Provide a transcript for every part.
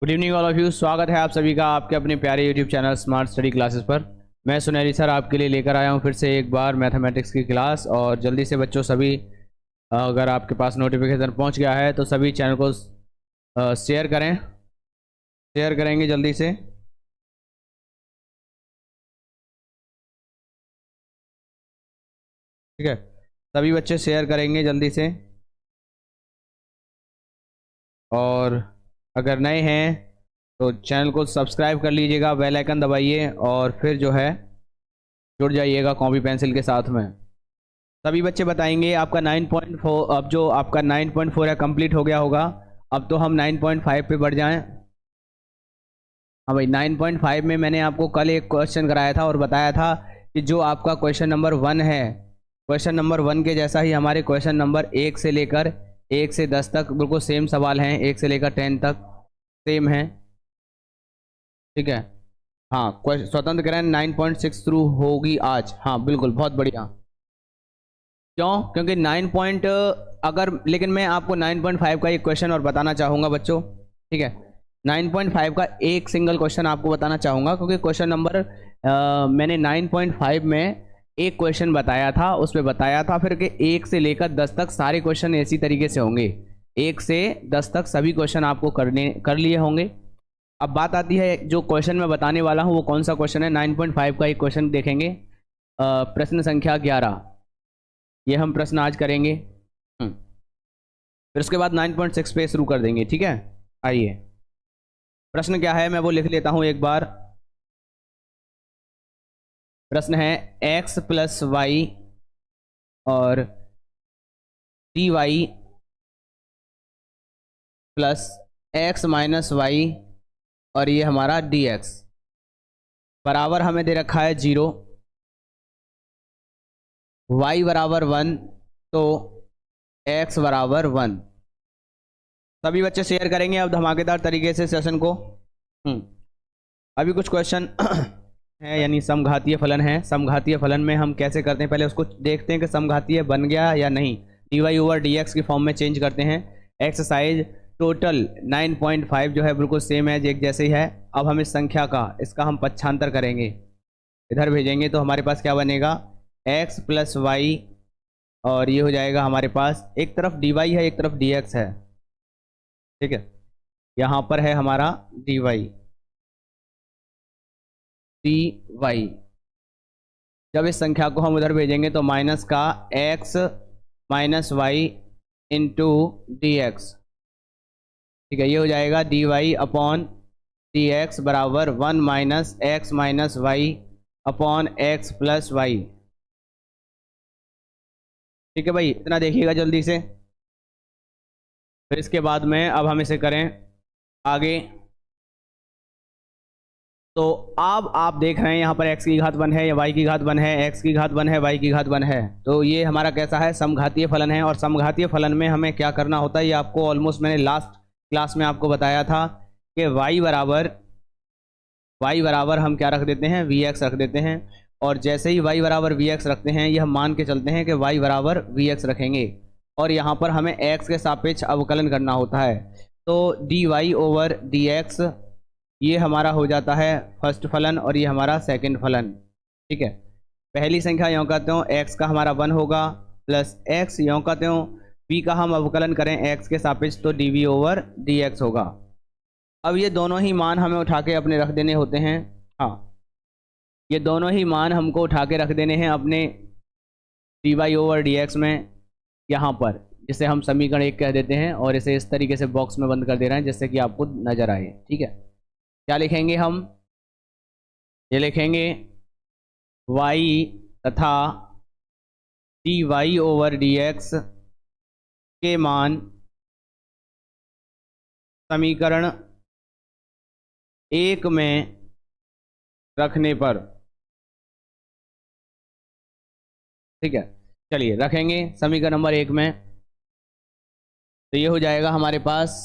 Good evening all of you. स्वागत है आप सभी का आपके अपने प्यारे YouTube channel smart study classes पर। मैं सुनहरी सर आपके लिए लेकर आया हूं फिर से एक बार मैथमेटिक्स की क्लास। और जल्दी से बच्चों सभी अगर आपके पास नोटिफिकेशन पहुंच गया है तो सभी चैनल को शेयर करें। शेयर करेंगे जल्दी से। ठीक है, सभी बच्चे शेयर करेंगे जल्दी से। और अगर नए हैं तो चैनल को सब्सक्राइब कर लीजिएगा, बेल आइकन दबाइए और फिर जो है जुड़ जाइएगा कॉपी पेंसिल के साथ में। सभी बच्चे बताएंगे आपका 9.4, अब जो आपका 9.4 है कंप्लीट हो गया होगा। अब तो हम 9.5 पे बढ़ जाएं। हाँ भाई, 9.5 में मैंने आपको कल एक क्वेश्चन कराया था और बताया था कि जो आपका क्वेश्चन नंबर 1 है, क्वेश्चन नंबर 1 के जैसा ही हमारे क्वेश्चन नंबर 1 से लेकर 1 से 10 तक बिल्कुल सेम सवाल हैं, 1 से लेकर 10 तक सेम है। ठीक है, हाँ, स्वतंत्र ग्रहण 9.6 शुरू होगी आज। हाँ बिल्कुल, बहुत बढ़िया। क्यों? क्योंकि 9 पॉइंट अगर, लेकिन मैं आपको 9.5 का एक क्वेश्चन और बताना चाहूँगा बच्चों। ठीक है, 9.5 का एक सिंगल क्वेश्चन आपको बताना चाहूँगा, क्योंकि क्वेश्चन नंबर मैंने 9.5 में एक क्वेश्चन बताया था, उस पर बताया था फिर कि 1 से लेकर 10 तक सारे क्वेश्चन इसी तरीके से होंगे। 1 से 10 तक सभी क्वेश्चन आपको कर लिए होंगे। अब बात आती है जो क्वेश्चन मैं बताने वाला हूँ वो कौन सा क्वेश्चन है। 9.5 का एक क्वेश्चन देखेंगे, प्रश्न संख्या 11। ये हम प्रश्न आज करेंगे। फिर उसके बाद 9.6 पे शुरू कर देंगे। ठीक है, आइए प्रश्न क्या है मैं वो लिख लेता हूं एक बार। प्रश्न है x प्लस वाई और d y plus x minus y और ये हमारा डी एक्स बराबर हमें दे रखा है 0, y बराबर 1 तो x बराबर 1। सभी बच्चे शेयर करेंगे अब धमाकेदार तरीके से सेशन को। अभी कुछ क्वेश्चन है, यानी समघातीय फलन है। समघातीय फलन में हम कैसे करते हैं पहले उसको देखते हैं कि समघातीय बन गया या नहीं। D y over d x की फॉर्म में चेंज करते हैं। एक्सरसाइज टोटल 9.5 जो है बिल्कुल सेम है, एक जैसे ही है। अब हम इस संख्या का, इसका हम पक्षांतर करेंगे, इधर भेजेंगे तो हमारे पास क्या बनेगा, x प्लस वाई और ये हो जाएगा हमारे पास, एक तरफ डी वाई है एक तरफ डी एक्स है। ठीक है, यहाँ पर है हमारा डी वाई डी वाई। जब इस संख्या को हम उधर भेजेंगे तो माइनस का x minus y into d x. ठीक है, ये हो जाएगा d y upon d x बराबर 1 minus x minus y upon x plus y. ठीक है भाई, इतना देखिएगा जल्दी से। फिर इसके बाद में अब हम इसे करें आगे। तो अब आप देख रहे हैं यहाँ पर x की घात 1 है या y की घात 1 है, x की घात 1 है y की घात 1 है। तो ये हमारा कैसा है, समघातीय फलन है। और समघातीय फलन में हमें क्या करना होता है, ये आपको ऑलमोस्ट मैंने लास्ट क्लास में आपको बताया था कि y बराबर हम क्या रख देते हैं, vx रख देते हैं। और जैसे ही y बराबर vx रखते हैं, ये हम मान के चलते हैं कि y बराबर vx रखेंगे और यहाँ पर हमें x के सापेक्ष अवकलन करना होता है। तो dy ओवर dx ये हमारा हो जाता है फर्स्ट फलन और ये हमारा सेकंड फलन। ठीक है, पहली संख्या यों कहते हो x का हमारा 1 होगा प्लस x यों कहते हो v का हम अवकलन करें x के सापेक्ष तो dv ओवर dx होगा। अब ये दोनों ही मान हमें उठा के अपने रख देने होते हैं। हाँ, ये दोनों ही मान हमको उठा के रख देने हैं अपने dy ओवर dx में यहाँ पर, जिसे हम समीकरण 1 कह देते हैं। और इसे इस तरीके से बॉक्स में बंद कर दे रहे हैं जिससे कि आपको नजर आए। ठीक है, क्या लिखेंगे हम, ये लिखेंगे y तथा d y over d x के मान समीकरण 1 में रखने पर। ठीक है, चलिए रखेंगे समीकरण नंबर 1 में। तो ये हो जाएगा हमारे पास,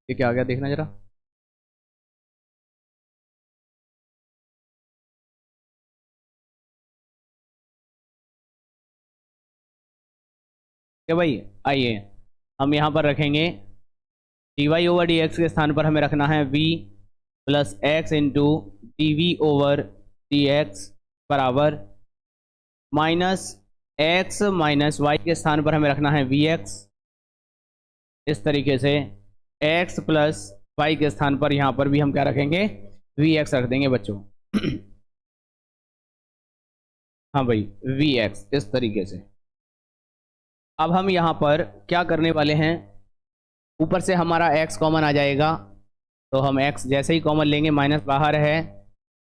ये क्या आ गया देखना जरा, क्या भाई, आइए हम यहाँ पर रखेंगे d y over d x के स्थान पर हमें रखना है v plus x into d v over d x बराबर माइनस एक्स माइनस वाई के स्थान पर हमें रखना है वी एक्स। इस तरीके से x प्लस वाई के स्थान पर यहाँ पर भी हम क्या रखेंगे, वी एक्स रख देंगे बच्चों। हाँ भाई वी एक्स, इस तरीके से। अब हम यहाँ पर क्या करने वाले हैं, ऊपर से हमारा x कॉमन आ जाएगा, तो हम x जैसे ही कॉमन लेंगे, माइनस बाहर है,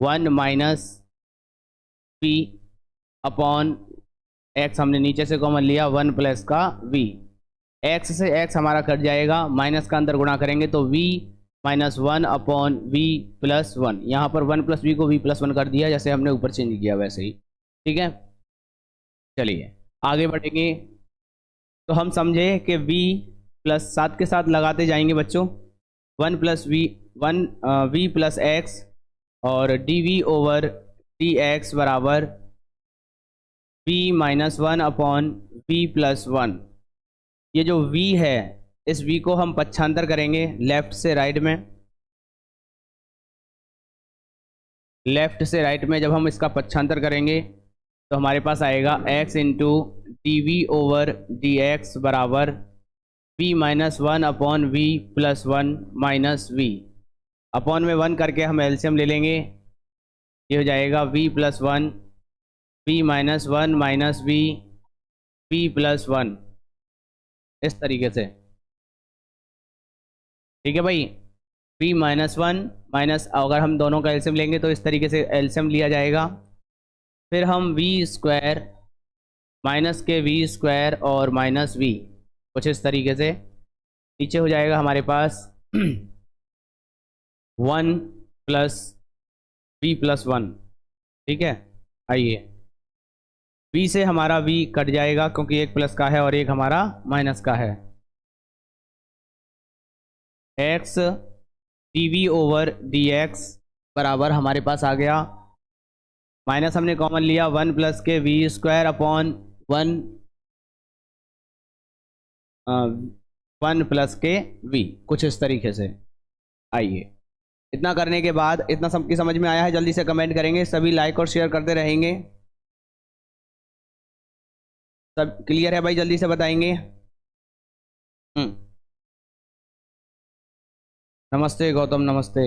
1 माइनस v अपॉन x हमने नीचे से कॉमन लिया, 1 प्लस का v। x से x हमारा कट जाएगा, माइनस का अंदर गुणा करेंगे तो v minus 1 upon v plus 1। यहाँ पर 1 प्लस v को v प्लस 1 कर दिया, जैसे हमने ऊपर चेंज किया वैसे ही। ठीक है, चलिए आगे बढ़ेंगे। तो हम समझे कि v प्लस 7 के साथ लगाते जाएंगे बच्चों, 1 प्लस v प्लस एक्स और d v over d x बराबर v minus 1 upon v plus 1। ये जो v है, इस v को हम पक्षांतर करेंगे लेफ्ट से राइट में। लेफ्ट से राइट में जब हम इसका पक्षांतर करेंगे तो हमारे पास आएगा x into d v over d x बराबर v minus 1 upon v plus 1 minus v। Upon में 1 करके हम एलसीएम ले लेंगे, ये हो जाएगा v plus 1 v minus 1 minus v plus 1, इस तरीके से। ठीक है भाई, v माइनस 1 माइनस, अगर हम दोनों का एलसीएम लेंगे तो इस तरीके से एलसीएम लिया जाएगा। फिर हम v स्क्वायर माइनस के v स्क्वायर और माइनस v, कुछ इस तरीके से। नीचे हो जाएगा हमारे पास 1 प्लस v प्लस 1। ठीक है, आइए v से हमारा v कट जाएगा क्योंकि एक प्लस का है और एक हमारा माइनस का है। x d v over d x बराबर हमारे पास आ गया, माइनस हमने कॉमन लिया, 1 प्लस के v स्क्वायर अपॉन 1 प्लस के v, कुछ इस तरीके से। आइए, इतना करने के बाद, इतना सबकी समझ में आया है, जल्दी से कमेंट करेंगे, सभी लाइक और शेयर करते रहेंगे। सब क्लियर है भाई, जल्दी से बताएंगे। नमस्ते गौतम, नमस्ते।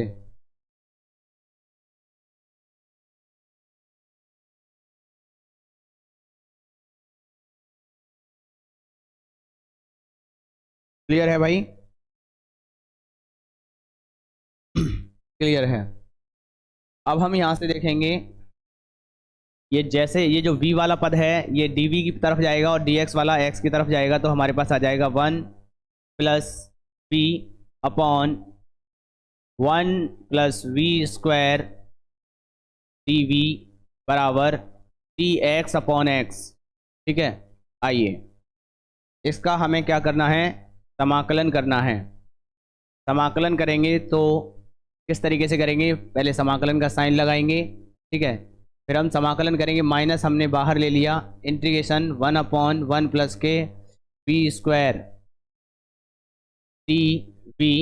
क्लियर है भाई? क्लियर है। अब हम यहां से देखेंगे, ये जैसे ये जो v वाला पद है ये dv की तरफ जाएगा और dx वाला x की तरफ जाएगा, तो हमारे पास आ जाएगा 1 plus v upon 1 plus v square dv बराबर dx अपॉन x। ठीक है, आइए इसका हमें क्या करना है, समाकलन करना है। समाकलन करेंगे तो किस तरीके से करेंगे, पहले समाकलन का साइन लगाएंगे। ठीक है, फिर हम समाकलन करेंगे, माइनस हमने बाहर ले लिया, इंटीग्रेशन 1 अपॉन 1 प्लस के वी स्क्वायर डी वी,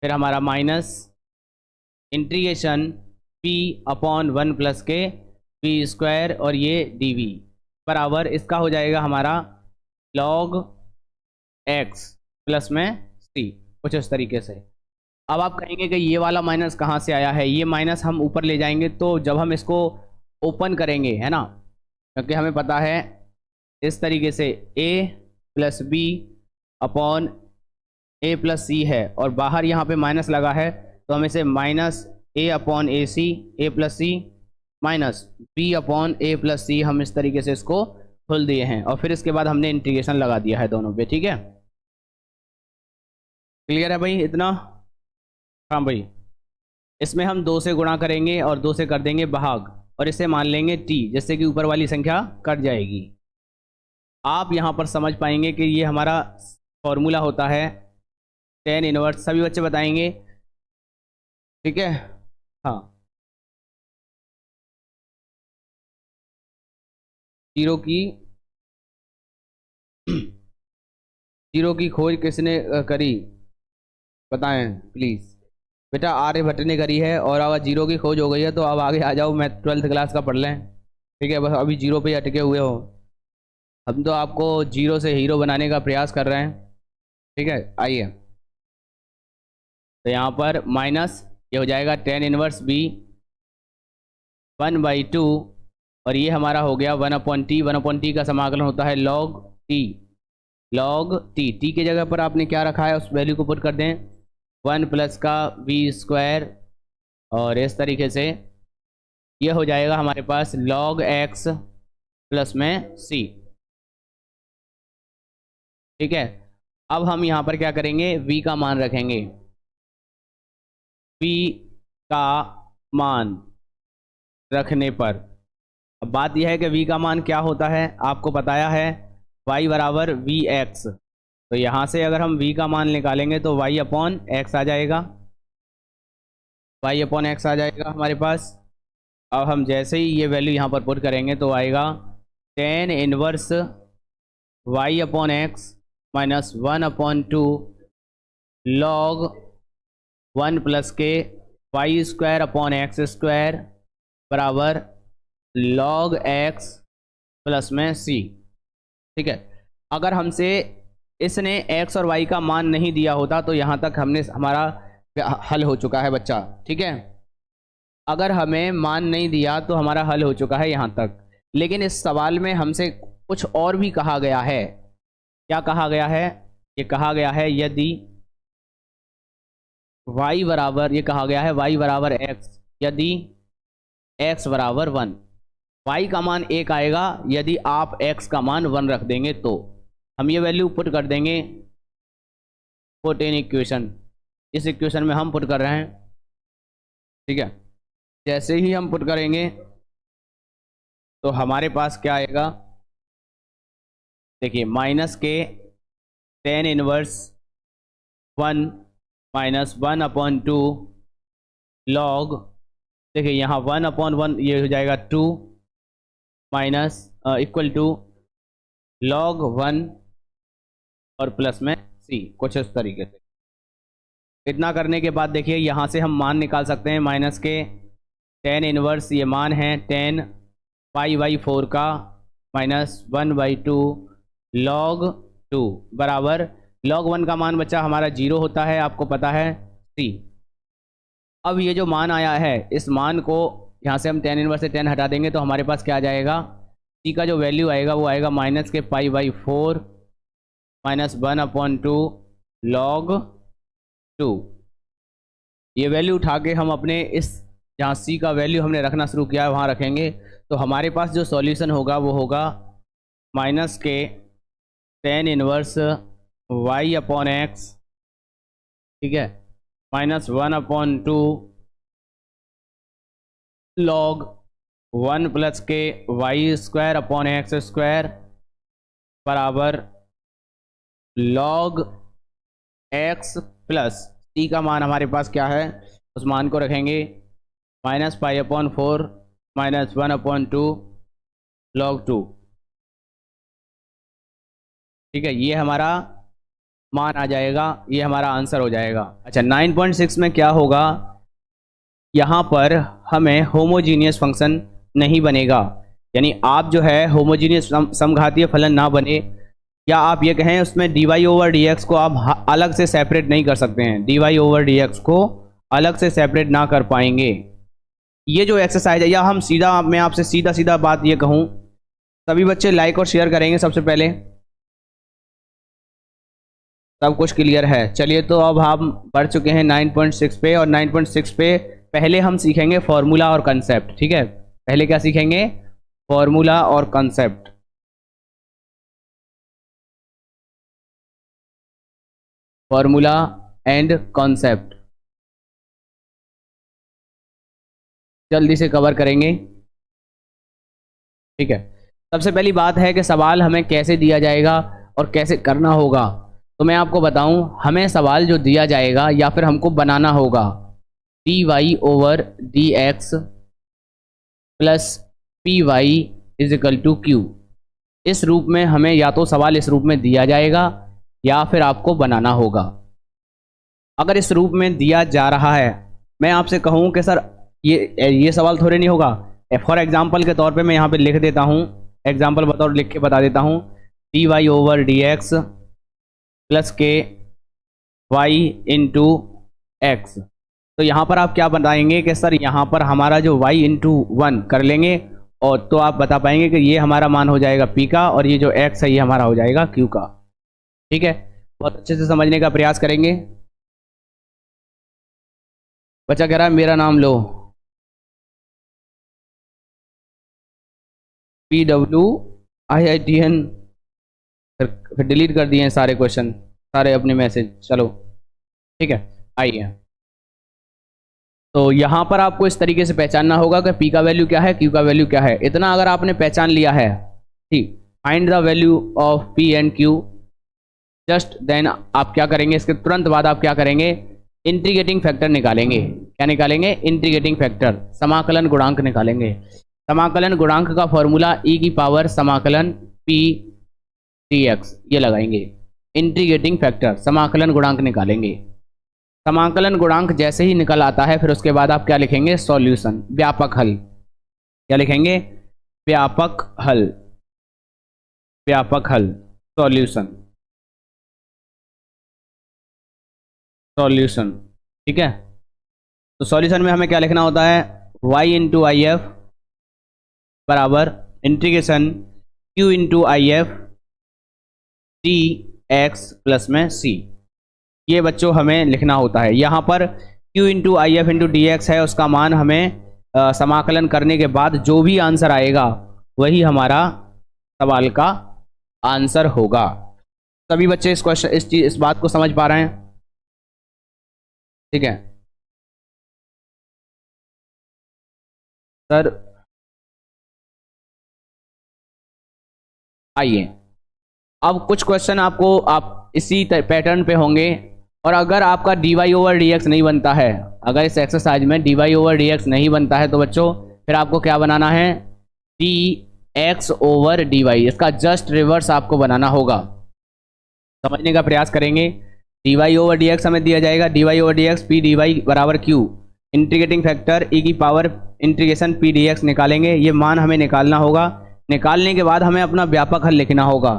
फिर हमारा minus integration P upon 1 plus के वी स्क्वायर और ये डी वी बराबर, इसका हो जाएगा हमारा लॉग एक्स प्लस में सी, कुछ इस तरीके से। अब आप कहेंगे कि ये वाला माइनस कहाँ से आया है, ये माइनस हम ऊपर ले जाएंगे तो जब हम इसको ओपन करेंगे, है ना, क्योंकि हमें पता है इस तरीके से a plus b upon a plus c है और बाहर यहाँ पे माइनस लगा है, तो हम इसे minus a upon a c, a plus c minus b upon a plus c, हम इस तरीके से इसको खोल दिए हैं और फिर इसके बाद हमने इंटीग्रेशन लगा दिया है दोनों पे। ठीक है, क्लियर है भाई इतना? हाँ भाई, इसमें हम 2 से गुणा करेंगे और 2 से कर देंगे भाग और इसे मान लेंगे t, जिससे कि ऊपर वाली संख्या कट जाएगी। आप यहाँ पर समझ पाएंगे कि ये हमारा फॉर्मूला होता है tan इनवर्स, सभी बच्चे बताएंगे। ठीक है, हाँ, जीरो की खोज किसने करी? बताएं प्लीज़। बेटा आर्यभट्ट ने करी है, और अगर जीरो की खोज हो गई है तो अब आगे आ जाओ, मैं 12th क्लास का पढ़ लें। ठीक है, बस अभी जीरो पे ही अटके हुए हो। हम तो आपको जीरो से हीरो बनाने का प्रयास कर रहे हैं। ठीक है, आइए। तो यहाँ पर माइनस ये हो जाएगा टेन इनवर्स बी 1/2, और ये हमारा हो गया 1/t। 1/t का समाकलन होता है log t। log t, t के जगह पर आपने क्या रखा है उस वैल्यू को पुट कर दें, 1 प्लस का v², और इस तरीके से ये हो जाएगा हमारे पास log x प्लस में c। ठीक है, अब हम यहाँ पर क्या करेंगे, v का मान रखेंगे। v का मान रखने पर अब बात यह है कि v का मान क्या होता है, आपको बताया है y बराबर वी एक्स। तो यहाँ से अगर हम v का मान निकालेंगे तो y अपॉन एक्स आ जाएगा, y अपॉन एक्स आ जाएगा हमारे पास। अब हम जैसे ही ये वैल्यू यहाँ पर पुट करेंगे तो आएगा tan inverse y upon x minus 1/2 log 1 plus के y² अपॉन x² बराबर log x प्लस में c। ठीक है, अगर हमसे इसने x और y का मान नहीं दिया होता तो यहाँ तक हमारा हल हो चुका है बच्चा। ठीक है, अगर हमें मान नहीं दिया तो हमारा हल हो चुका है यहाँ तक। लेकिन इस सवाल में हमसे कुछ और भी कहा गया है। क्या कहा गया है, ये कहा गया है यदि y बराबर, ये कहा गया है y बराबर x यदि x बराबर 1। y का मान 1 आएगा यदि आप x का मान 1 रख देंगे। तो हम ये वैल्यू पुट कर देंगे, पुट इन इक्वेशन। इस इक्वेशन में हम पुट कर रहे हैं। ठीक है, जैसे ही हम पुट करेंगे तो हमारे पास क्या आएगा, देखिए माइनस के टेन इनवर्स 1 माइनस 1/2 log, देखिए यहाँ 1/1 ये हो जाएगा 2 माइनस इक्वल टू log 1 और प्लस में c, कुछ इस तरीके से। इतना करने के बाद देखिए यहाँ से हम मान निकाल सकते हैं। माइनस के टेन इनवर्स ये मान है 10π/4 का माइनस 1/2 log 2 बराबर log 1 का मान बच्चा हमारा 0 होता है, आपको पता है c। अब ये जो मान आया है इस मान को यहाँ से हम टेन इनवर्स से 10 हटा देंगे तो हमारे पास क्या आ जाएगा, c का जो वैल्यू आएगा वो आएगा माइनस के π/4 माइनस 1/2 log 2। ये वैल्यू उठा के हम अपने इस जहाँ c का वैल्यू हमने रखना शुरू किया है वहाँ रखेंगे। तो हमारे पास जो सॉल्यूशन होगा वो होगा माइनस के tan inverse y upon x, ठीक है, माइनस 1/2 log 1 प्लस के y² अपॉन x² बराबर log x प्लस c का मान हमारे पास क्या है, उस मान को रखेंगे माइनस π/4 माइनस 1/2 log 2। ठीक है, ये हमारा मान आ जाएगा, ये हमारा आंसर हो जाएगा। अच्छा 9.6 में क्या होगा, यहाँ पर हमें होमोजीनियस फंक्शन नहीं बनेगा, यानी आप जो है होमोजीनियस समघातीय फलन ना बने, या आप ये कहें उसमें dy/dx को आप अलग से सेपरेट नहीं कर सकते हैं, dy/dx को अलग से सेपरेट ना कर पाएंगे। ये जो एक्सरसाइज है, या हम सीधा, मैं आपसे सीधा सीधा बात ये कहूँ, सभी बच्चे लाइक और शेयर करेंगे सबसे पहले, सब कुछ क्लियर है। चलिए तो अब हम बढ़ चुके हैं 9.6 पे, और 9.6 पे पहले हम सीखेंगे फॉर्मूला और कंसेप्ट। ठीक है, पहले क्या सीखेंगे, फॉर्मूला और कंसेप्ट। फॉर्मूला एंड कॉन्सेप्ट जल्दी से कवर करेंगे। ठीक है, सबसे पहली बात है कि सवाल हमें कैसे दिया जाएगा और कैसे करना होगा। तो मैं आपको बताऊं, हमें सवाल जो दिया जाएगा या फिर हमको बनाना होगा dy/dx प्लस py=q। इस रूप में हमें या तो सवाल इस रूप में दिया जाएगा या फिर आपको बनाना होगा। अगर इस रूप में दिया जा रहा है, मैं आपसे कहूँ कि सर ये सवाल थोड़े नहीं होगा। फॉर एग्जाम्पल के तौर पे मैं यहाँ पे लिख देता हूँ, एग्जाम्पल बतौर लिख के बता देता हूँ, d y over d x plus k y into x. तो यहाँ पर आप क्या बताएंगे कि सर यहाँ पर हमारा जो y इंटू वन कर लेंगे, और तो आप बता पाएंगे कि ये हमारा मान हो जाएगा p का, और ये जो x है ये हमारा हो जाएगा q का। ठीक है, बहुत अच्छे से समझने का प्रयास करेंगे। बच्चा कह रहा है मेरा नाम लो, PWIITN, फिर डिलीट कर दिए सारे क्वेश्चन, सारे अपने मैसेज। चलो ठीक है, आइए। तो यहाँ पर आपको इस तरीके से पहचानना होगा कि p का वैल्यू क्या है, q का वैल्यू क्या है। इतना अगर आपने पहचान लिया है, ठीक, find the value of p and q, just then आप क्या करेंगे, इसके तुरंत बाद आप क्या करेंगे, इंटीग्रेटिंग फैक्टर निकालेंगे। क्या निकालेंगे? इंटीग्रेटिंग फैक्टर, समाकलन गुणांक निकालेंगे। समाकलन गुणांक का फॉर्मूला e की पावर समाकलन p dx, ये लगाएंगे। इंटीग्रेटिंग फैक्टर, समाकलन गुणांक निकालेंगे। समाकलन गुणांक जैसे ही निकल आता है, फिर उसके बाद आप क्या लिखेंगे, सॉल्यूशन, व्यापक हल। क्या लिखेंगे? व्यापक हल, व्यापक हल, सॉल्यूशन, सॉल्यूशन। ठीक है, तो सॉल्यूशन में हमें क्या लिखना होता है, y इंटू आई एफ बराबर integration q into I F d x plus में c। ये बच्चों हमें लिखना होता है। यहाँ पर q into I F into d x है, उसका मान हमें समाकलन करने के बाद जो भी आंसर आएगा वही हमारा सवाल का आंसर होगा। सभी बच्चे इस क्वेश्चन इस बात को समझ पा रहे हैं? ठीक है सर, आइए अब कुछ क्वेश्चन आपको आप इसी पैटर्न पे होंगे, और अगर आपका d y over d x नहीं बनता है, अगर इस एक्सरसाइज में d y over d x नहीं बनता है, तो बच्चों फिर आपको क्या बनाना है, d x over d y, इसका जस्ट रिवर्स आपको बनाना होगा। समझने का प्रयास करेंगे। D y over d x हमें दिया जाएगा, d y over d x p d y बराबर क्यू, इंटीग्रेटिंग फैक्टर ई की power integration p d x निकालेंगे। ये मान हमें निकालना होगा। निकालने के बाद हमें अपना व्यापक हल लिखना होगा।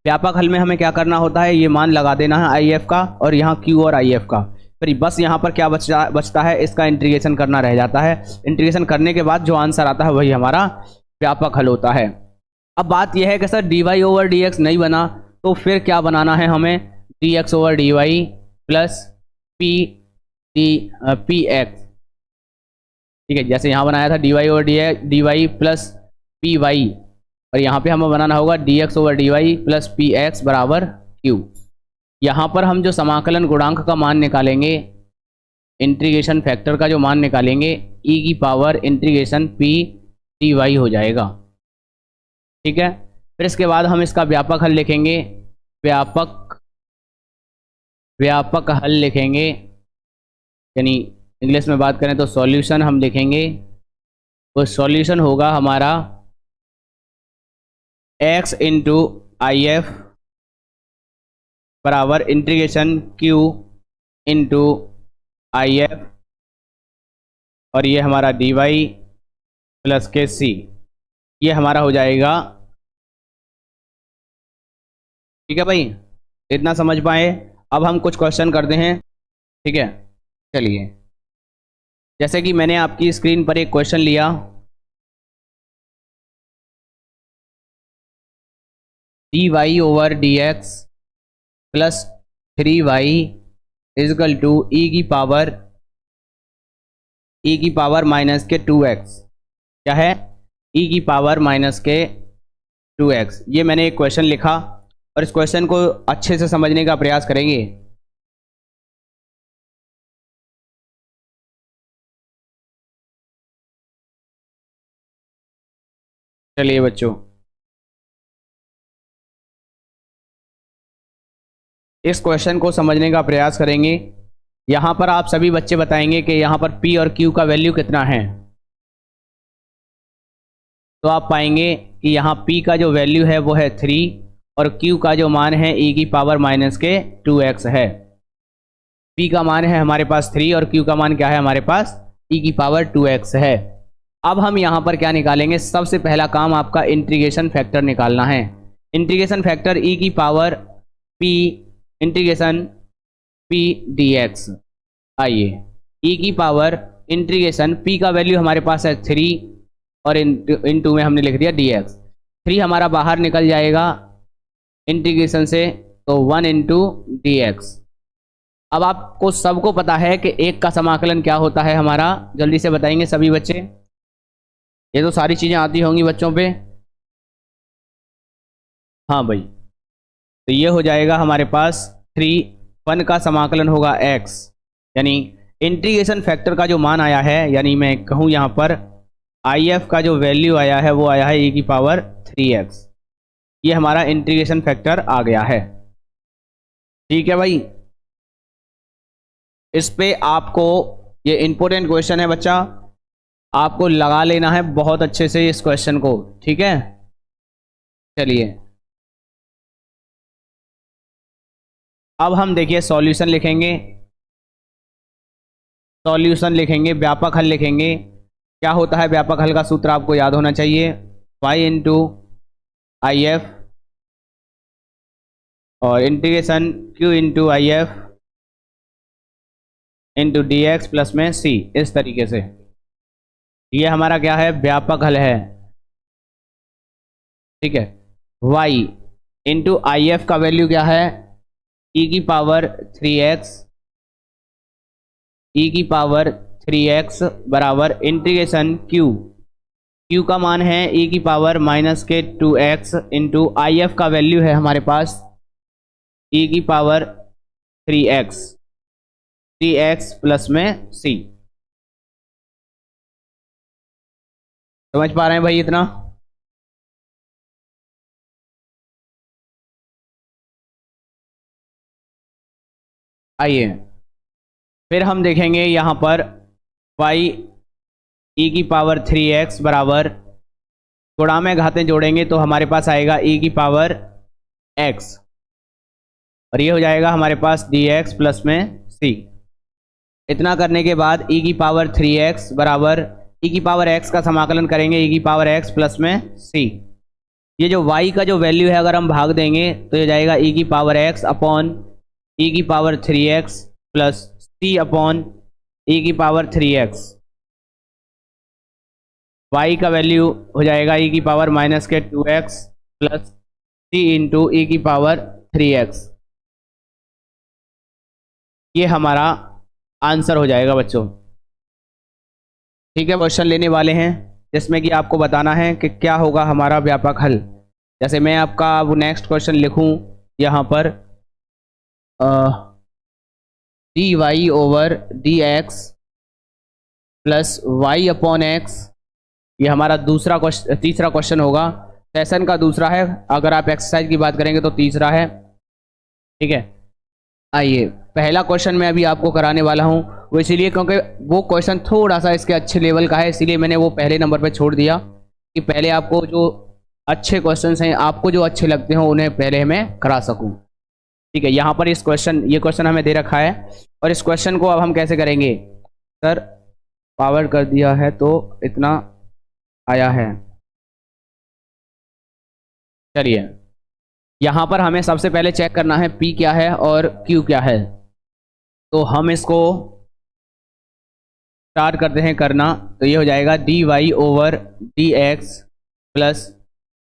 व्यापक हल में हमें क्या करना होता है, ये मान लगा देना है आई एफ का, और यहाँ क्यू और आई एफ का। फिर बस यहाँ पर क्या बचता है, इसका इंटीग्रेशन करना रह जाता है। इंटीग्रेशन करने के बाद जो आंसर आता है वही हमारा व्यापक हल होता है। अब बात यह है कि sir d y over d x नहीं बना, तो फिर क्या बनाना है हमें, d x over d y plus p x. ठीक है, जैसे यहाँ बनाया था d y over d y plus p y, और यहाँ पे हमें बनाना होगा d x over d y plus p x बराबर क्यू। यहाँ पर हम जो समाकलन गुणांक का मान निकालेंगे, इंटीग्रेशन फैक्टर का जो मान निकालेंगे, ई की power integration p d y हो जाएगा। ठीक है, फिर इसके बाद हम इसका व्यापक हल लिखेंगे। व्यापक हल लिखेंगे, यानी इंग्लिश में बात करें तो सॉल्यूशन हम लिखेंगे। वो सॉल्यूशन होगा हमारा x इंटू आई एफ बराबर integration q into I F, और ये हमारा dy प्लस के c, ये हमारा हो जाएगा। ठीक है भाई, इतना समझ पाए? अब हम कुछ क्वेश्चन करते हैं। ठीक है, चलिए, जैसे कि मैंने आपकी स्क्रीन पर एक क्वेश्चन लिया, d y over d x plus 3y equal to e की पावर माइनस के 2x। क्या है? ई की पावर माइनस के 2x। ये मैंने एक क्वेश्चन लिखा, और इस क्वेश्चन को अच्छे से समझने का प्रयास करेंगे। चलिए बच्चों, इस क्वेश्चन को समझने का प्रयास करेंगे। यहाँ पर आप सभी बच्चे बताएंगे कि यहाँ पर P और Q का वैल्यू कितना है। तो आप पाएंगे कि यहाँ P का जो वैल्यू है वो है 3, और Q का जो मान है e की पावर माइनस के 2x है। p का मान है हमारे पास 3 और q का मान क्या है हमारे पास e की पावर 2x है। अब हम यहाँ पर क्या निकालेंगे, सबसे पहला काम आपका इंटीग्रेशन फैक्टर निकालना है। इंटीग्रेशन फैक्टर e की power p integration p dx। आइए e की पावर इंटीग्रेशन p का वैल्यू हमारे पास है 3 और इनटू में हमने लिख दिया dx। 3 हमारा बाहर निकल जाएगा इंटीग्रेशन से, तो 1 इंटू dx। अब आपको सबको पता है कि एक का समाकलन क्या होता है हमारा, जल्दी से बताएंगे सभी बच्चे। ये तो सारी चीज़ें आती होंगी बच्चों पे। हाँ भाई, तो ये हो जाएगा हमारे पास 1 का समाकलन होगा x, यानी इंटीग्रेशन फैक्टर का जो मान आया है, यानी मैं कहूँ यहाँ पर IF का जो वैल्यू आया है वो आया है e की पावर 3x। ये हमारा इंटीग्रेशन फैक्टर आ गया है। ठीक है भाई, इस पे आपको, ये इंपॉर्टेंट क्वेश्चन है बच्चा, आपको लगा लेना है बहुत अच्छे से इस क्वेश्चन को। ठीक है, चलिए अब हम देखिए सॉल्यूशन लिखेंगे। सॉल्यूशन लिखेंगे, व्यापक हल लिखेंगे। क्या होता है व्यापक हल का सूत्र आपको याद होना चाहिए, y इंटू IF और integration q into IF into dx plus में c। इस तरीके से ये हमारा क्या है, व्यापक हल है। ठीक है, y इंटू IF का वैल्यू क्या है, e की पावर 3x, e की पावर 3x बराबर इंटीग्रेशन q का मान है e की पावर -2x इंटू IF का वैल्यू है हमारे पास e की पावर 3x प्लस में c। समझ पा रहे हैं भाई इतना? आइए फिर हम देखेंगे यहाँ पर y e की पावर 3x बराबर, गुणा में घातें जोड़ेंगे तो हमारे पास आएगा e की पावर x और ये हो जाएगा हमारे पास dx प्लस में c। इतना करने के बाद e की पावर 3x बराबर e की पावर x का समाकलन करेंगे e की पावर x प्लस में c। ये जो y का जो वैल्यू है अगर हम भाग देंगे तो ये जाएगा e की पावर x अपॉन e की power 3x plus c upon e की पावर 3x। y का वैल्यू हो जाएगा e की power -2x plus c into e की पावर 3x। ये हमारा आंसर हो जाएगा बच्चों। ठीक है, क्वेश्चन लेने वाले हैं जिसमें कि आपको बताना है कि क्या होगा हमारा व्यापक हल। जैसे मैं आपका अब नेक्स्ट क्वेश्चन लिखूं यहाँ पर dy over dx plus y upon x। ये हमारा तीसरा क्वेश्चन होगा, सेशन का दूसरा है। अगर आप एक्सरसाइज की बात करेंगे तो तीसरा है। ठीक है, आइए पहला क्वेश्चन मैं अभी आपको कराने वाला हूँ, वो इसीलिए क्योंकि वो क्वेश्चन थोड़ा सा इसके अच्छे लेवल का है, इसीलिए मैंने वो पहले नंबर पे छोड़ दिया कि पहले आपको जो अच्छे क्वेश्चंस हैं, आपको जो अच्छे लगते हो उन्हें पहले मैं करा सकूँ। ठीक है, यहाँ पर ये क्वेश्चन हमें दे रखा है और इस क्वेश्चन को अब हम कैसे करेंगे, सर पावर कर दिया है तो इतना आया है। चलिए यहाँ पर हमें सबसे पहले चेक करना है P क्या है और Q क्या है। तो हम इसको स्टार्ट करते हैं करना। तो ये हो जाएगा dy over dx plus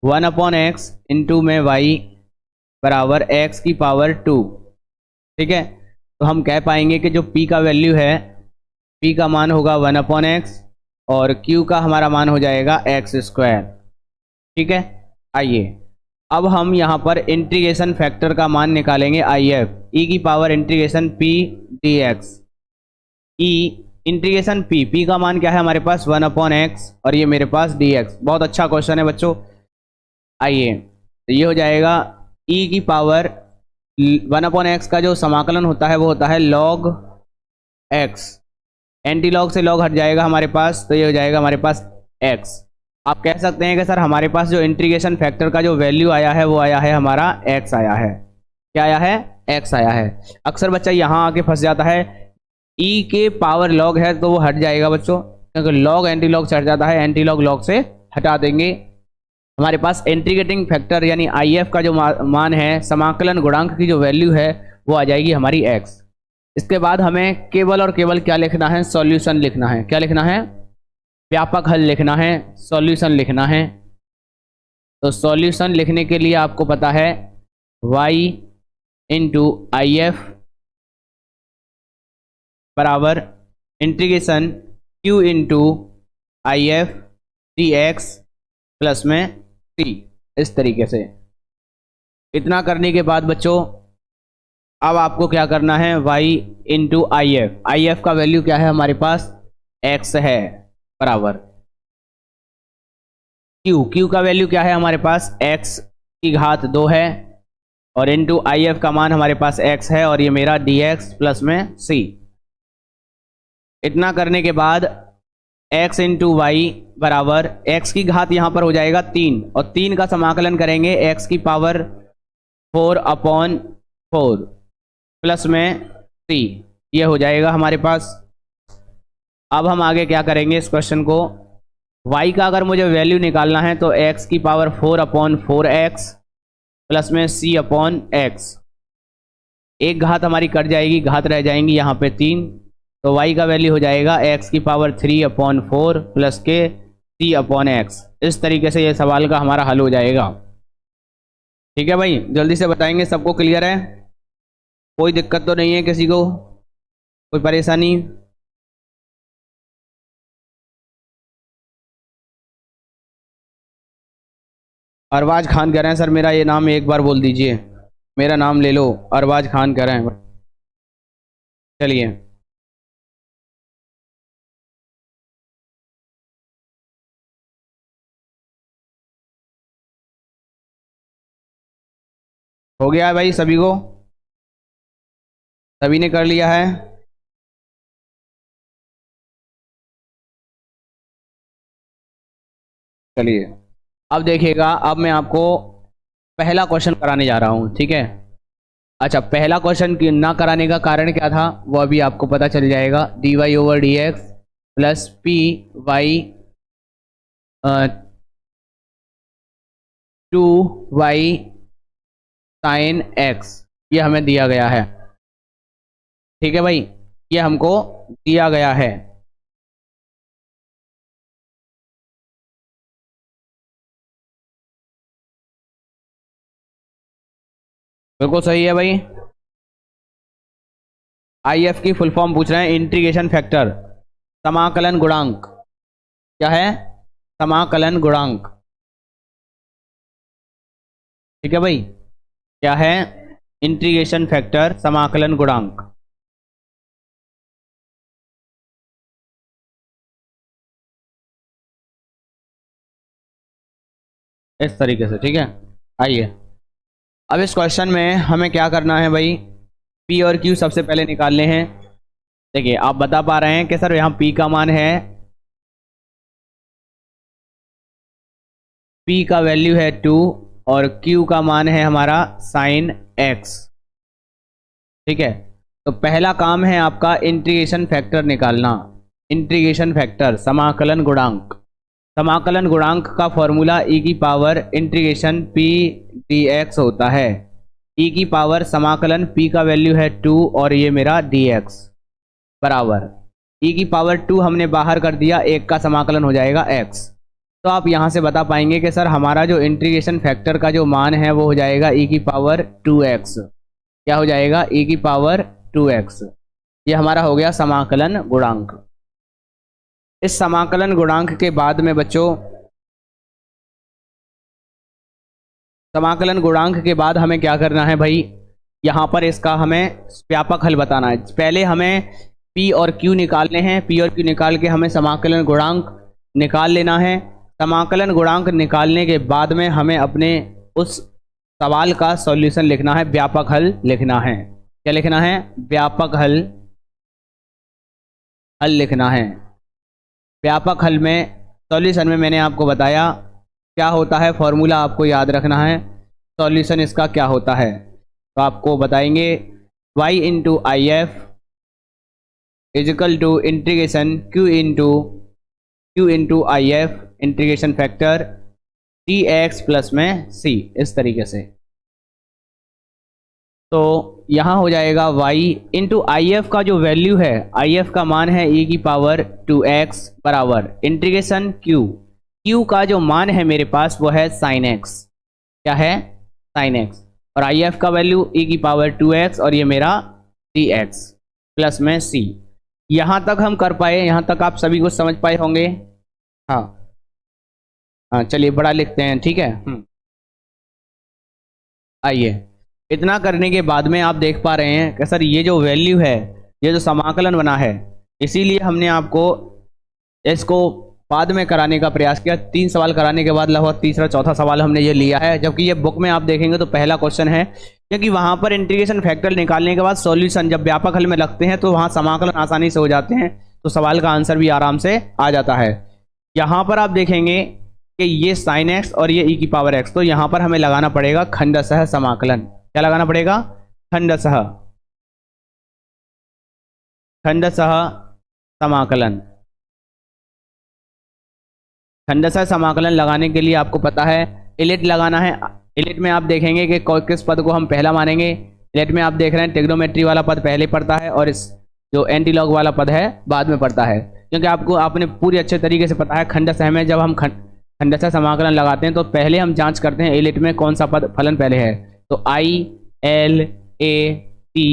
1 upon x into में y बराबर x की पावर 2। ठीक है, तो हम कह पाएंगे कि जो P का वैल्यू है, P का मान होगा 1 अपॉन x और Q का हमारा मान हो जाएगा x²। ठीक है, आइए अब हम यहाँ पर इंटीग्रेशन फैक्टर का मान निकालेंगे IF, e की power integration p dx। e integration p का मान क्या है हमारे पास 1 अपॉन x और ये मेरे पास dx। बहुत अच्छा क्वेश्चन है बच्चों। आइए तो ये हो जाएगा e की पावर 1 अपॉन x का जो समाकलन होता है वो होता है log x। एंटी लॉग से लॉग हट जाएगा हमारे पास, तो ये हो जाएगा हमारे पास x। आप कह सकते हैं कि सर हमारे पास जो इंटीग्रेशन फैक्टर का जो वैल्यू आया है वो आया है हमारा x आया है। क्या आया है, एक्स आया है। अक्सर बच्चा यहाँ आके फंस जाता है, ई के पावर लॉग है तो वो हट जाएगा बच्चों, क्योंकि लॉग एंटी लॉग से हट जाता है, एंटी लॉग लॉग से हटा देंगे। हमारे पास इंटीग्रेटिंग फैक्टर यानी आई एफ का जो मान है, समाकलन गुणांक की जो वैल्यू है वो आ जाएगी हमारी एक्स। इसके बाद हमें केवल और केवल क्या लिखना है, सॉल्यूशन लिखना है। क्या लिखना है, व्यापक हल लिखना है, सॉल्यूशन लिखना है। तो सॉल्यूशन लिखने के लिए आपको पता है y इंटू आई एफ बराबर integration q into I F d x plus में c। इस तरीके से इतना करने के बाद बच्चों अब आपको क्या करना है, y इंटू आई एफ का वैल्यू क्या है हमारे पास, x है, बराबर q का वैल्यू क्या है हमारे पास, x की घात 2 है, और इंटू आई एफ का मान हमारे पास x है, और ये मेरा dx प्लस में c। इतना करने के बाद x इंटू वाई बराबर x की घात यहाँ पर हो जाएगा 3, और 3 का समाकलन करेंगे x की पावर 4/4 प्लस में c, ये हो जाएगा हमारे पास। अब हम आगे क्या करेंगे, इस क्वेश्चन को y का अगर मुझे वैल्यू निकालना है तो x की पावर 4/4x प्लस में c/x। एक घात हमारी कट जाएगी, घात रह जाएंगी यहाँ पे 3, तो y का वैल्यू हो जाएगा x की पावर 3/4 प्लस के c/x। इस तरीके से ये सवाल का हमारा हल हो जाएगा। ठीक है भाई, जल्दी से बताएंगे, सबको क्लियर है, कोई दिक्कत तो नहीं है किसी को, कोई परेशानी? अरबाज खान कह रहे हैं सर मेरा ये नाम एक बार बोल दीजिए, मेरा नाम ले लो, अरबाज खान कह रहे हैं। चलिए हो गया है भाई सभी को, सभी ने कर लिया है। चलिए अब देखिएगा, अब मैं आपको पहला क्वेश्चन कराने जा रहा हूँ, ठीक है। अच्छा, पहला क्वेश्चन ना कराने का कारण क्या था वो अभी आपको पता चल जाएगा। D y over d x plus p y 2y sine x, ये हमें दिया गया है। ठीक है भाई, ये हमको दिया गया है। बिल्कुल सही है भाई। आई एफ की फुल फॉर्म पूछ रहे हैं, इंटीग्रेशन फैक्टर, समाकलन गुणांक। क्या है, समाकलन गुणांक। ठीक है भाई, क्या है, इंटीग्रेशन फैक्टर, समाकलन गुणांक। इस तरीके से, ठीक है। आइए अब इस क्वेश्चन में हमें क्या करना है भाई, P और Q सबसे पहले निकालने हैं। देखिए आप बता पा रहे हैं कि सर यहाँ P का मान है, P का वैल्यू है 2 और Q का मान है हमारा साइन x। ठीक है, तो पहला काम है आपका इंटीग्रेशन फैक्टर निकालना। इंटीग्रेशन फैक्टर, समाकलन गुणांक। समाकलन गुणांक का फॉर्मूला e की पावर इंटीग्रेशन p dx होता है। e की पावर समाकलन p का वैल्यू है 2 और ये मेरा dx बराबर e की पावर 2 हमने बाहर कर दिया, एक का समाकलन हो जाएगा x। तो आप यहाँ से बता पाएंगे कि सर हमारा जो इंटीग्रेशन फैक्टर का जो मान है वो हो जाएगा e की पावर 2x। क्या हो जाएगा, e की पावर 2x। ये हमारा हो गया समाकलन गुणांक। इस समाकलन गुणांक के बाद में बच्चों, समाकलन गुणांक के बाद हमें क्या करना है भाई, यहाँ पर इसका हमें व्यापक हल बताना है। पहले हमें P और Q निकालने हैं, P और Q निकाल के हमें समाकलन गुणांक निकाल लेना है। समाकलन गुणांक निकालने के बाद में हमें अपने उस सवाल का सॉल्यूशन लिखना है, व्यापक हल लिखना है। क्या लिखना है, व्यापक हल लिखना है। व्यापक हल में, सॉल्यूशन में मैंने आपको बताया क्या होता है, फॉर्मूला आपको याद रखना है। सॉल्यूशन इसका क्या होता है, तो आपको बताएंगे y into I F is equal to integration q into I F integration factor dx plus में c, इस तरीके से। तो यहाँ हो जाएगा y इंटू आई एफ का जो वैल्यू है, आई एफ का मान है e की पावर 2x बराबर इंटीग्रेशन q का जो मान है मेरे पास वो है sin x। क्या है? sin x। और आई एफ का वैल्यू e की पावर 2x और ये मेरा dx प्लस में c। यहाँ तक हम कर पाए? यहाँ तक आप सभी कुछ समझ पाए होंगे? हाँ चलिए बड़ा लिखते हैं, ठीक है। आइए, इतना करने के बाद में आप देख पा रहे हैं कि सर ये जो वैल्यू है, ये जो समाकलन बना है, इसीलिए हमने आपको इसको बाद में कराने का प्रयास किया। 3 सवाल कराने के बाद लगभग तीसरा चौथा सवाल हमने ये लिया है, जबकि ये बुक में आप देखेंगे तो पहला क्वेश्चन है, क्योंकि वहाँ पर इंटीग्रेशन फैक्टर निकालने के बाद सॉल्यूशन जब व्यापक हल में लगते हैं तो वहाँ समाकलन आसानी से हो जाते हैं, तो सवाल का आंसर भी आराम से आ जाता है। यहाँ पर आप देखेंगे कि ये sin x और ये e की पावर x, तो यहाँ पर हमें लगाना पड़ेगा खंडशः समाकलन। क्या लगाना पड़ेगा? खंडशः समाकलन। खंडशः समाकलन लगाने के लिए आपको पता है इलिट लगाना है। इलिट में आप देखेंगे कि किस पद को हम पहला मानेंगे। इलिट में आप देख रहे हैं ट्रिग्नोमेट्री वाला पद पहले पड़ता है और इस जो एंटीलॉग वाला पद है बाद में पड़ता है, क्योंकि आपने पूरी अच्छे तरीके से पता है खंडशः में जब हम खंडशः समाकलन लगाते हैं तो पहले हम जांच करते हैं इलिट में कौन सा पद फलन पहले है। तो I L A T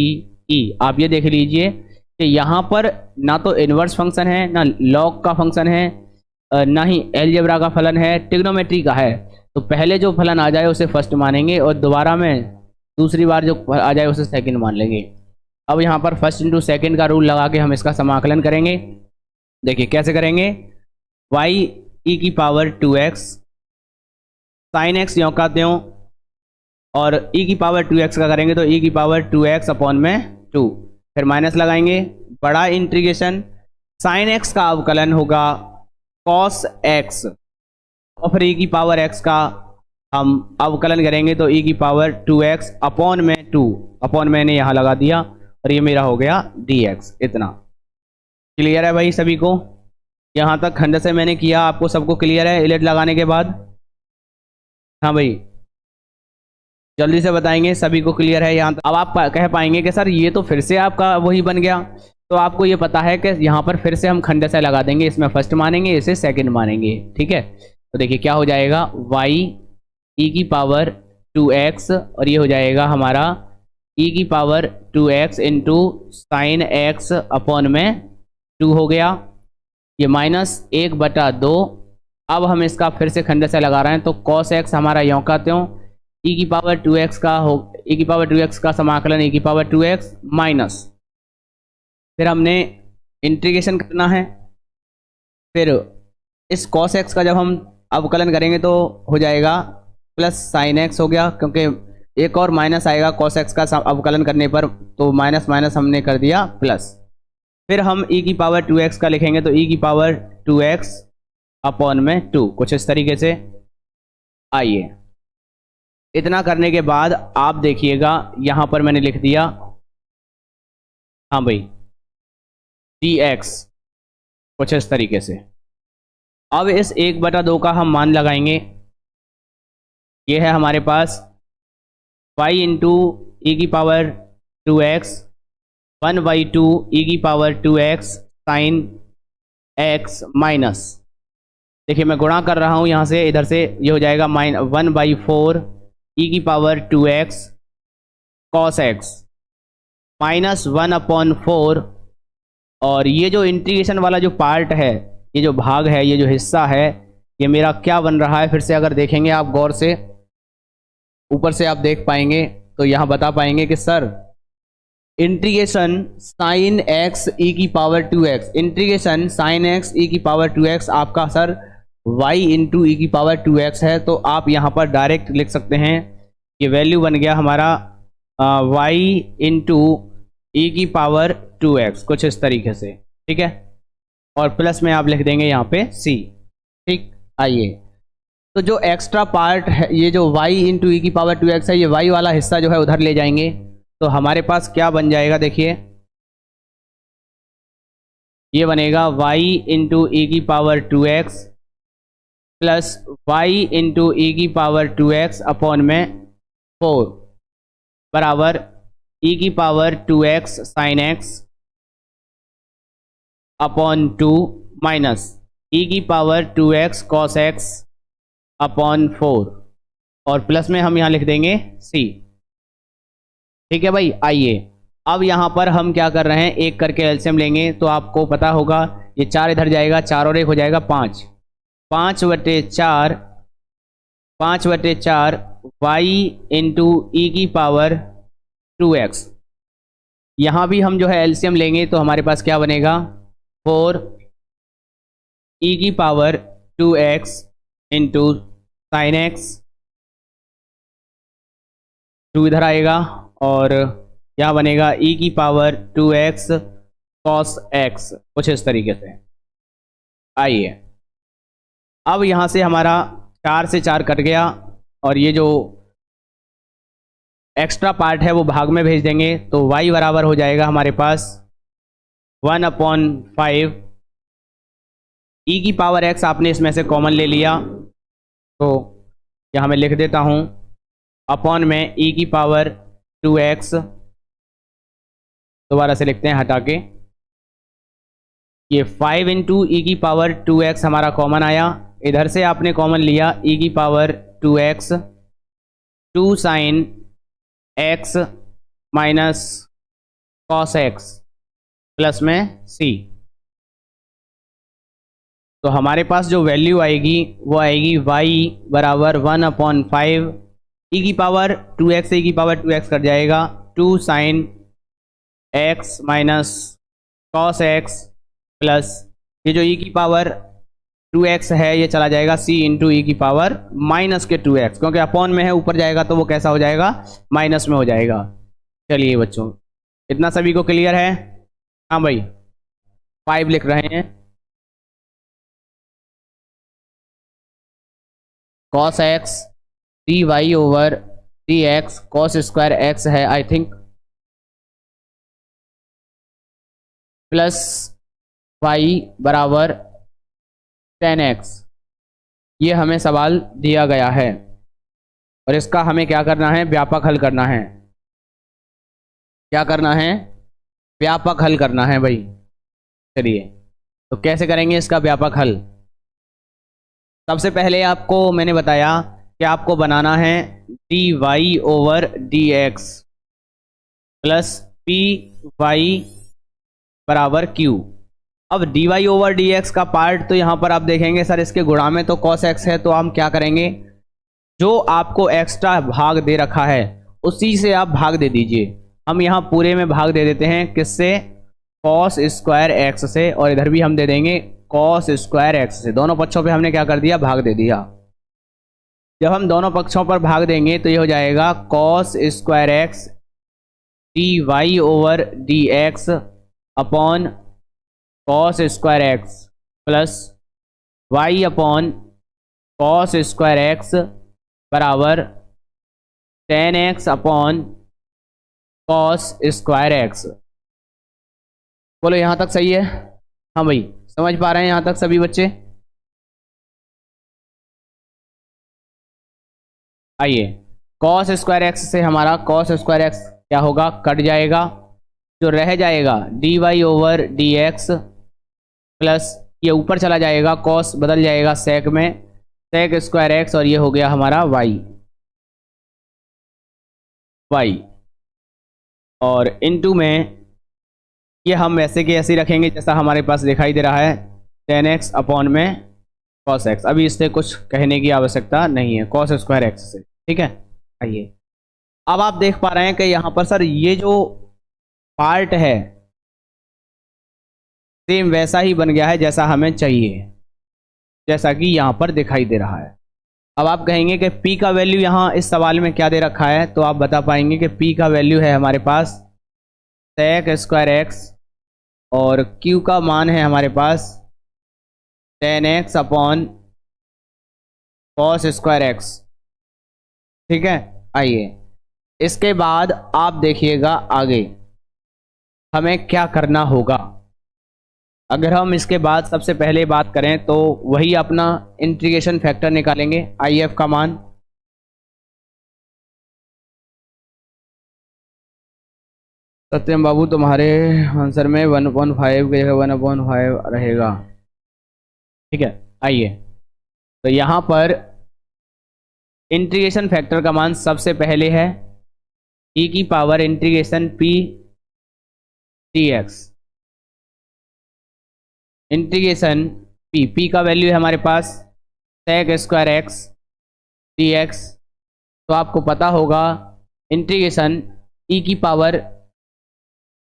E, आप ये देख लीजिए कि यहाँ पर ना तो इन्वर्स फंक्शन है, ना लॉग का फंक्शन है, ना ही एलजेब्रा का फलन है, ट्रिग्नोमेट्री का है। तो पहले जो फलन आ जाए उसे फर्स्ट मानेंगे और दोबारा में दूसरी बार जो आ जाए उसे सेकंड मान लेंगे। अब यहाँ पर फर्स्ट इंटू सेकंड का रूल लगा के हम इसका समाकलन करेंगे। देखिए कैसे करेंगे। y e की पावर 2x साइन एक्स यों का त्यों, और e की पावर 2x का करेंगे तो e की पावर 2x अपॉन में 2, फिर माइनस लगाएंगे, बड़ा इंटीग्रेशन साइन x का अवकलन होगा cos x, और फिर e की पावर x का हम अवकलन करेंगे तो e की पावर 2x अपॉन में 2, अपॉन मैंने यहाँ लगा दिया और ये मेरा हो गया dx। इतना क्लियर है भाई सभी को? यहाँ तक खंडशः मैंने किया, आपको सबको क्लियर है इलिट लगाने के बाद? हाँ भाई जल्दी से बताएंगे सभी को क्लियर है यहाँ तक? अब आप कह पाएंगे कि सर ये तो फिर से आपका वही बन गया। तो आपको ये पता है कि यहाँ पर फिर से हम खंडशः लगा देंगे, इसमें फर्स्ट मानेंगे, इसे सेकंड मानेंगे, ठीक है। तो देखिए क्या हो जाएगा, y e की पावर 2x और ये हो जाएगा हमारा e की power 2x into sine x upon में 2 हो गया, ये -1/2। अब हम इसका फिर से खंडशः लगा रहे हैं तो cos x हमारा यों का त्यों e की पावर 2x का हो, e की पावर 2x का समाकलन e की पावर 2x माइनस, फिर हमने इंटीग्रेशन करना है, फिर इस cos x का जब हम अवकलन करेंगे तो हो जाएगा प्लस sin x हो गया, क्योंकि एक और माइनस आएगा cos x का अवकलन करने पर, तो माइनस माइनस हमने कर दिया प्लस। फिर हम e की पावर 2x का लिखेंगे तो e की पावर 2x अपॉन में 2, कुछ इस तरीके से। आइए इतना करने के बाद आप देखिएगा यहाँ पर मैंने लिख दिया, हाँ भाई dx, कुछ इस तरीके से। अब इस 1/2 का हम मान लगाएंगे, ये है हमारे पास y इंटू e की पावर 2x 1/2 e की power 2x sine x minus, देखिए मैं गुणा कर रहा हूँ यहाँ से इधर से, ये हो जाएगा -1/4 e की power 2x cos x minus 1/4, और ये जो इंटीग्रेशन वाला जो पार्ट है, ये जो भाग है, ये जो हिस्सा है, ये मेरा क्या बन रहा है, फिर से अगर देखेंगे आप गौर से, ऊपर से आप देख पाएंगे तो यहाँ बता पाएंगे कि sir integration sine x e की power 2x, integration sine x e की पावर 2x आपका सर y इंटू e की पावर 2x है। तो आप यहाँ पर डायरेक्ट लिख सकते हैं, ये वैल्यू बन गया हमारा y इंटू e की पावर 2x, कुछ इस तरीके से, ठीक है। और प्लस में आप लिख देंगे यहाँ पे c, ठीक। आइए तो तो जो एक्स्ट्रा पार्ट है, ये जो y इंटू ई की पावर 2x है, ये y वाला हिस्सा जो है उधर ले जाएंगे। तो हमारे पास क्या बन जाएगा, देखिए ये बनेगा y इंटू ई की power 2x plus y into e की पावर 2x अपॉन में 4 बराबर ई की power 2x sine x upon 2 minus e की power 2x cos x upon 4 और प्लस में हम यहाँ लिख देंगे c। ठीक है भाई। आइए अब यहाँ पर हम क्या कर रहे हैं, एक करके एलसीएम लेंगे। तो आपको पता होगा ये 4 इधर जाएगा, 4 और 1 हो जाएगा 5, 5/4 5/4 y इंटू ई की पावर 2x। यहाँ भी हम जो है एलसीएम लेंगे तो हमारे पास क्या बनेगा, 4 ई की power 2x into sine x, 2 इधर आएगा और यहाँ बनेगा ई की पावर 2x कॉस x, कुछ इस तरीके से। आइए अब यहाँ से हमारा 4 से 4 कट गया और ये जो एक्स्ट्रा पार्ट है वो भाग में भेज देंगे। तो y बराबर हो जाएगा हमारे पास 1/5 ई की पावर x, आपने इसमें से कॉमन ले लिया तो यहाँ मैं लिख देता हूँ अपॉन में ई की पावर 2x, दोबारा से लिखते हैं हटा के, ये 5 इंटू ई की पावर 2x हमारा कॉमन आया। इधर से आपने कॉमन लिया ई की power 2x, 2 sine x minus cos x plus में c। तो हमारे पास जो वैल्यू आएगी वो आएगी y बराबर 1/5 ई की पावर 2x, ई की पावर 2x कट जाएगा, 2 sine x minus cos x plus ये जो ई की पावर 2x है ये चला जाएगा c इंटू ई की पावर माइनस के 2x, क्योंकि अपॉन में है, ऊपर जाएगा तो वो कैसा हो जाएगा, माइनस में हो जाएगा। चलिए बच्चों, इतना सभी को क्लियर है? हाँ भाई, 5 लिख रहे हैं। Cos x dy over dx cos square x है आई थिंक, प्लस y बराबर 10x। ये हमें सवाल दिया गया है और इसका हमें क्या करना है, व्यापक हल करना है। क्या करना है, व्यापक हल करना है भाई। चलिए तो कैसे करेंगे इसका व्यापक हल। सबसे पहले आपको मैंने बताया कि आपको बनाना है dy over dx plus py बराबर q। अब dy ओवर dx का पार्ट तो यहाँ पर आप देखेंगे सर इसके गुणा में तो cos x है, तो हम क्या करेंगे, जो आपको एक्स्ट्रा भाग दे रखा है उसी से आप भाग दे दीजिए। हम यहाँ पूरे में भाग दे देते हैं, किससे, cos स्क्वायर x से, और इधर भी हम दे देंगे cos स्क्वायर x से। दोनों पक्षों पे हमने क्या कर दिया, भाग दे दिया। जब हम दोनों पक्षों पर भाग देंगे तो ये हो जाएगा cos square x dy over dx upon cos square x plus y upon cos square x बराबर 10x upon cos square x। बोलो यहाँ तक सही है? हाँ भाई, समझ पा रहे हैं यहाँ तक सभी बच्चे? आइए, cos स्क्वायर x से हमारा cos स्क्वायर x क्या होगा, कट जाएगा। जो रह जाएगा dy ओवर dx प्लस ये ऊपर चला जाएगा, cos बदल जाएगा sec में, sec स्क्वायर x, और ये हो गया हमारा y और इनटू में ये हम ऐसे के ऐसे रखेंगे जैसा हमारे पास दिखाई दे रहा है, 10x अपॉन में cos x। अभी इससे कुछ कहने की आवश्यकता नहीं है, cos स्क्वायर x से, ठीक है। आइए, अब आप देख पा रहे हैं कि यहाँ पर सर ये जो पार्ट है सेम वैसा ही बन गया है जैसा हमें चाहिए, जैसा कि यहाँ पर दिखाई दे रहा है। अब आप कहेंगे कि p का वैल्यू यहाँ इस सवाल में क्या दे रखा है, तो आप बता पाएंगे कि p का वैल्यू है हमारे पास sec स्क्वायर x और q का मान है हमारे पास 10x upon cos square x. ठीक है, आइए इसके बाद आप देखिएगा आगे हमें क्या करना होगा। अगर हम इसके बाद सबसे पहले बात करें तो वही अपना इंटीग्रेशन फैक्टर निकालेंगे, आई एफ का मान। सत्यम बाबू तुम्हारे आंसर में 1/5 की जगह 1/5 रहेगा। ठीक है, आइए तो यहाँ पर इंटीग्रेशन फैक्टर का मान सबसे पहले है e की power integration p dx, integration p का वैल्यू है हमारे पास sec स्क्वायर एक्स dx। तो आपको पता होगा इंटीग्रेशन e की पावर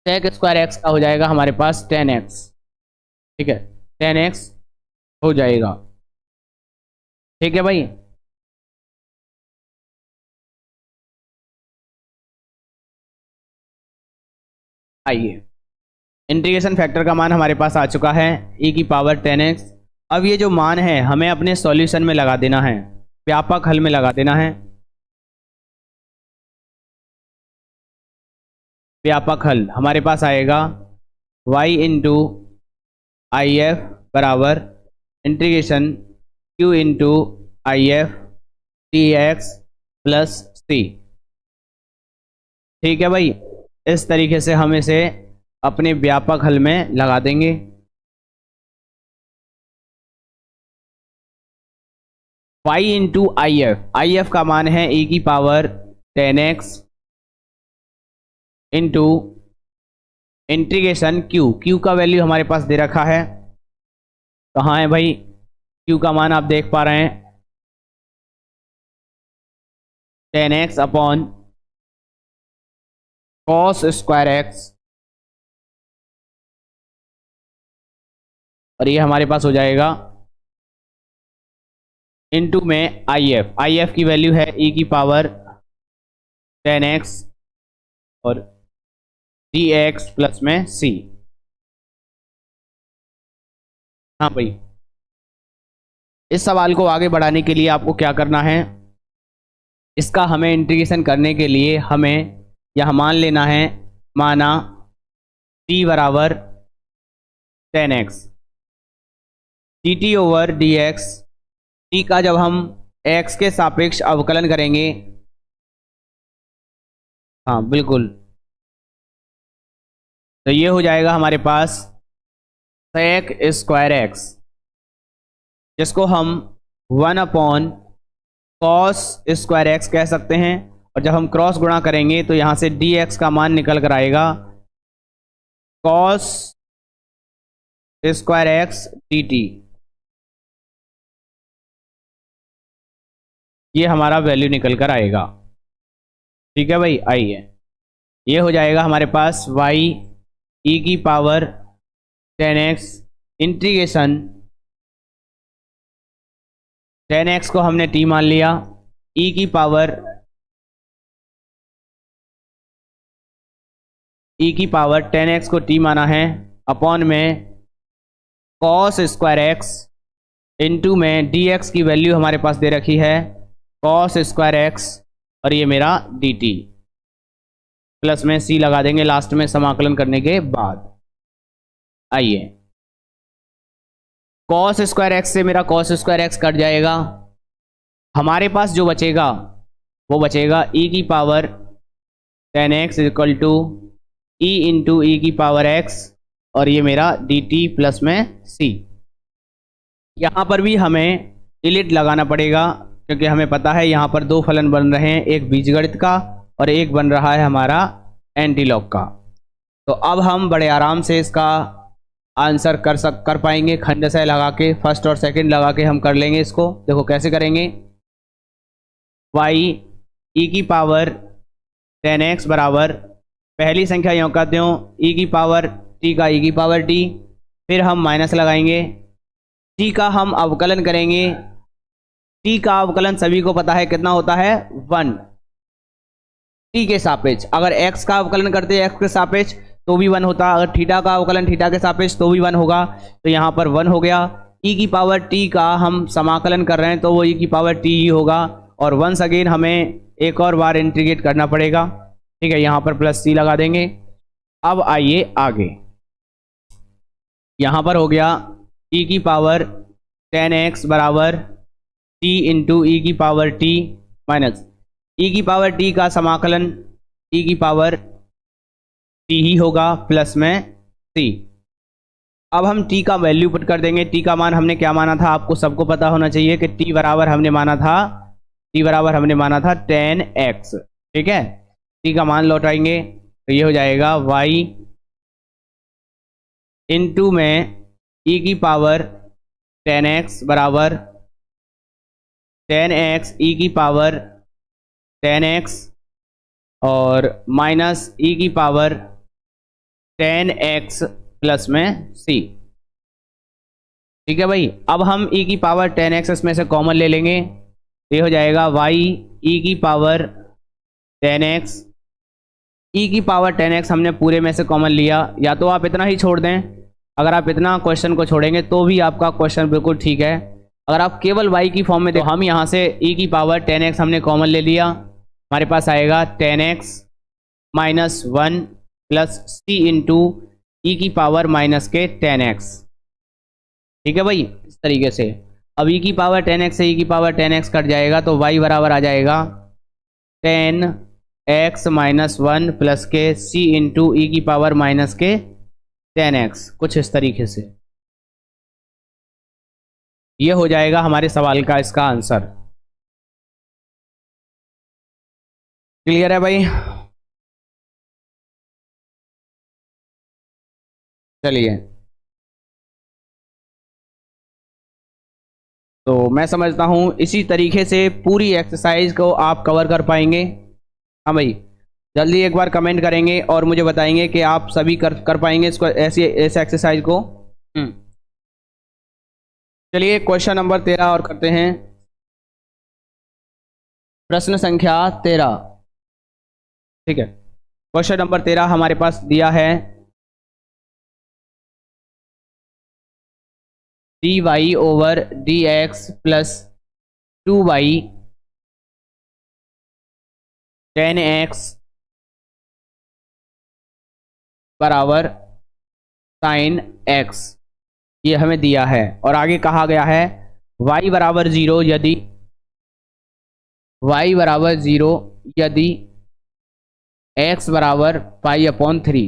sec स्क्वायर एक्स का हो जाएगा हमारे पास 10x। ठीक है, 10x हो जाएगा। ठीक है भाई, आइए इंटीग्रेशन फैक्टर का मान हमारे पास आ चुका है e की पावर 10x। अब ये जो मान है हमें अपने सॉल्यूशन में लगा देना है, व्यापक हल में लगा देना है। व्यापक हल हमारे पास आएगा y इंटू आई एफ बराबर integration q into I F d x plus c. ठीक है भाई, इस तरीके से हम इसे अपने व्यापक हल में लगा देंगे। y इंटू आई एफ का मान है e की power 10x into integration q का वैल्यू हमारे पास दे रखा है। कहाँ है भाई, q का मान आप देख पा रहे हैं 10x upon cos square x, और ये हमारे पास हो जाएगा इनटू में आई एफ की वैल्यू है e की पावर 10x और dx प्लस में c। हाँ भाई, इस सवाल को आगे बढ़ाने के लिए आपको क्या करना है, इसका हमें इंटीग्रेशन करने के लिए हमें यह मान लेना है, माना t बराबर 10x dt over dx। t का जब हम x के सापेक्ष अवकलन करेंगे, हाँ बिल्कुल, तो ये हो जाएगा हमारे पास sec स्क्वायर एक्स, जिसको हम 1 cos स्क्वायर एक्स कह सकते हैं। और जब हम क्रॉस गुणा करेंगे तो यहाँ से dx का मान निकल कर आएगा cos स्क्वायर एक्स dt। ये हमारा वैल्यू निकल कर आएगा। ठीक है भाई, आइए ये हो जाएगा हमारे पास y e की पावर 10x इंटीग्रेशन 10x को हमने t मान लिया, e की पावर 10x को t माना है, अपॉन में cos स्क्वायर एक्स इंटू में dx की वैल्यू हमारे पास दे रखी है cos स्क्वायर एक्स, और ये मेरा dt प्लस में c लगा देंगे लास्ट में समाकलन करने के बाद। आइए cos स्क्वायर एक्स से मेरा cos स्क्वायर एक्स कट जाएगा, हमारे पास जो बचेगा वो बचेगा e की power 10x equal to e into e की पावर x, और ये मेरा dt प्लस में c। यहाँ पर भी हमें इलिट लगाना पड़ेगा, क्योंकि हमें पता है यहाँ पर दो फलन बन रहे हैं, एक बीजगणित का और एक बन रहा है हमारा एंटीलॉग का। तो अब हम बड़े आराम से इसका आंसर कर पाएंगे, खंडशः लगा के, फर्स्ट और सेकंड लगा के हम कर लेंगे इसको। देखो कैसे करेंगे, y e की पावर 10x बराबर पहली संख्या यूँ करते हो e की पावर t का e की पावर t, फिर हम माइनस लगाएंगे, t का हम अवकलन करेंगे, t का अवकलन सभी को पता है कितना होता है 1, t के सापेक्ष। अगर x का अवकलन करते हैं x के सापेक्ष तो भी 1 होता, अगर थीटा का अवकलन थीटा के सापेक्ष तो भी 1 होगा। तो यहाँ पर 1 हो गया, ई की पावर टी का हम समाकलन कर रहे हैं तो वो ई की पावर टी ही होगा। और वंस अगेन हमें एक और बार इंटीग्रेट करना पड़ेगा, ठीक है। यहाँ पर प्लस सी लगा देंगे। अब आइए आगे, यहाँ पर हो गया ई की पावर 10x बराबर टी इंटू ई की पावर टी माइनस ई की पावर टी का समाकलन ई की पावर टी ही होगा प्लस में सी। अब हम t का वैल्यू पुट कर देंगे। t का मान हमने क्या माना था, आपको सबको पता होना चाहिए कि t बराबर हमने माना था 10x, ठीक है। t का मान लौटाएंगे तो ये हो जाएगा y इंटू में e की पावर 10x बराबर 10x e की पावर 10x और माइनस e की पावर 10x प्लस में c, ठीक है भाई। अब हम e की पावर 10x इसमें से कॉमन ले लेंगे, ये हो जाएगा y e की पावर 10x। e की पावर 10x हमने पूरे में से कॉमन लिया, या तो आप इतना ही छोड़ दें, अगर आप इतना क्वेश्चन को छोड़ेंगे तो भी आपका क्वेश्चन बिल्कुल ठीक है। अगर आप केवल y की फॉर्म में तो हम यहाँ से e की पावर 10x हमने कॉमन ले लिया, हमारे पास आएगा 10x minus 1 plus c into e की पावर माइनस के 10x, ठीक है भाई। इस तरीके से अब e की पावर 10x से e की पावर 10x कट जाएगा तो y बराबर आ जाएगा 10x माइनस 1 प्लस के c इंटू ई की पावर माइनस के 10x, कुछ इस तरीके से ये हो जाएगा हमारे सवाल का इसका आंसर। क्लियर है भाई? चलिए, तो मैं समझता हूँ इसी तरीके से पूरी एक्सरसाइज को आप कवर कर पाएंगे। हाँ भाई, जल्दी एक बार कमेंट करेंगे और मुझे बताएंगे कि आप सभी कर पाएंगे इसको, ऐसे एक्सरसाइज को। चलिए क्वेश्चन नंबर 13 और करते हैं। प्रश्न संख्या 13, ठीक है। क्वेश्चन नंबर 13 हमारे पास दिया है dy over dx plus 2y 10x बराबर साइन x, ये हमें दिया है। और आगे कहा गया है y बराबर 0 यदि x बराबर π/3।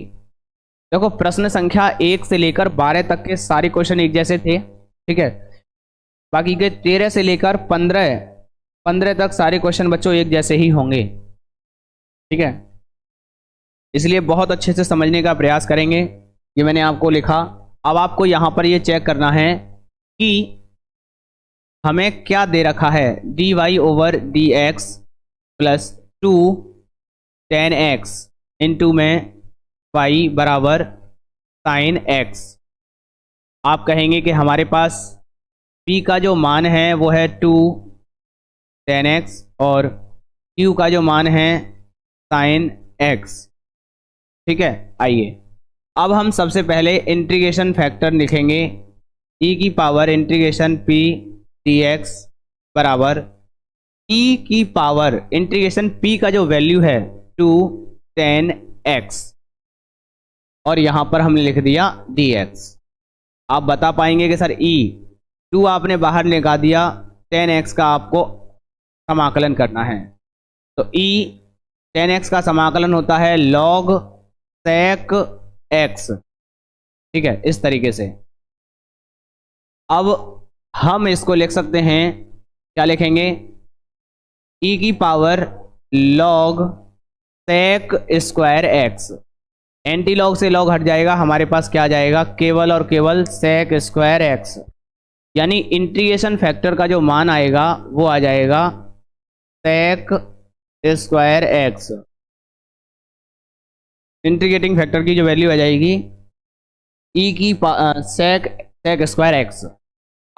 देखो प्रश्न संख्या 1 से लेकर 12 तक के सारे क्वेश्चन एक जैसे थे, ठीक है। बाकी के 13 से लेकर 15 तक सारे क्वेश्चन बच्चों एक जैसे ही होंगे, ठीक है। इसलिए बहुत अच्छे से समझने का प्रयास करेंगे। ये मैंने आपको लिखा। अब आपको यहाँ पर ये चेक करना है कि हमें क्या दे रखा है, dy over dx plus 2 10x into में y बराबर साइन x। आप कहेंगे कि हमारे पास p का जो मान है वो है 2 10x और q का जो मान है साइन x, ठीक है। आइए अब हम सबसे पहले इंटीग्रेशन फैक्टर लिखेंगे, e की पावर इंटीग्रेशन p dx बराबर e की पावर इंटीग्रेशन p का जो वैल्यू है 2 10x और यहाँ पर हमने लिख दिया dx। आप बता पाएंगे कि सर e 2 आपने बाहर निकाल दिया, 10x का आपको समाकलन करना है, तो e 10x का समाकलन होता है log sec x, ठीक है। इस तरीके से अब हम इसको लिख सकते हैं, क्या लिखेंगे, e की power log sec square x। Anti log से लॉग हट जाएगा, हमारे पास क्या आ जाएगा, केवल और केवल sec स्क्वायर x, यानी इंटीग्रेशन फैक्टर का जो मान आएगा वो आ जाएगा sec square x। Integrating factor की जो वैल्यू आ जाएगी e की sec स्क्वायर x।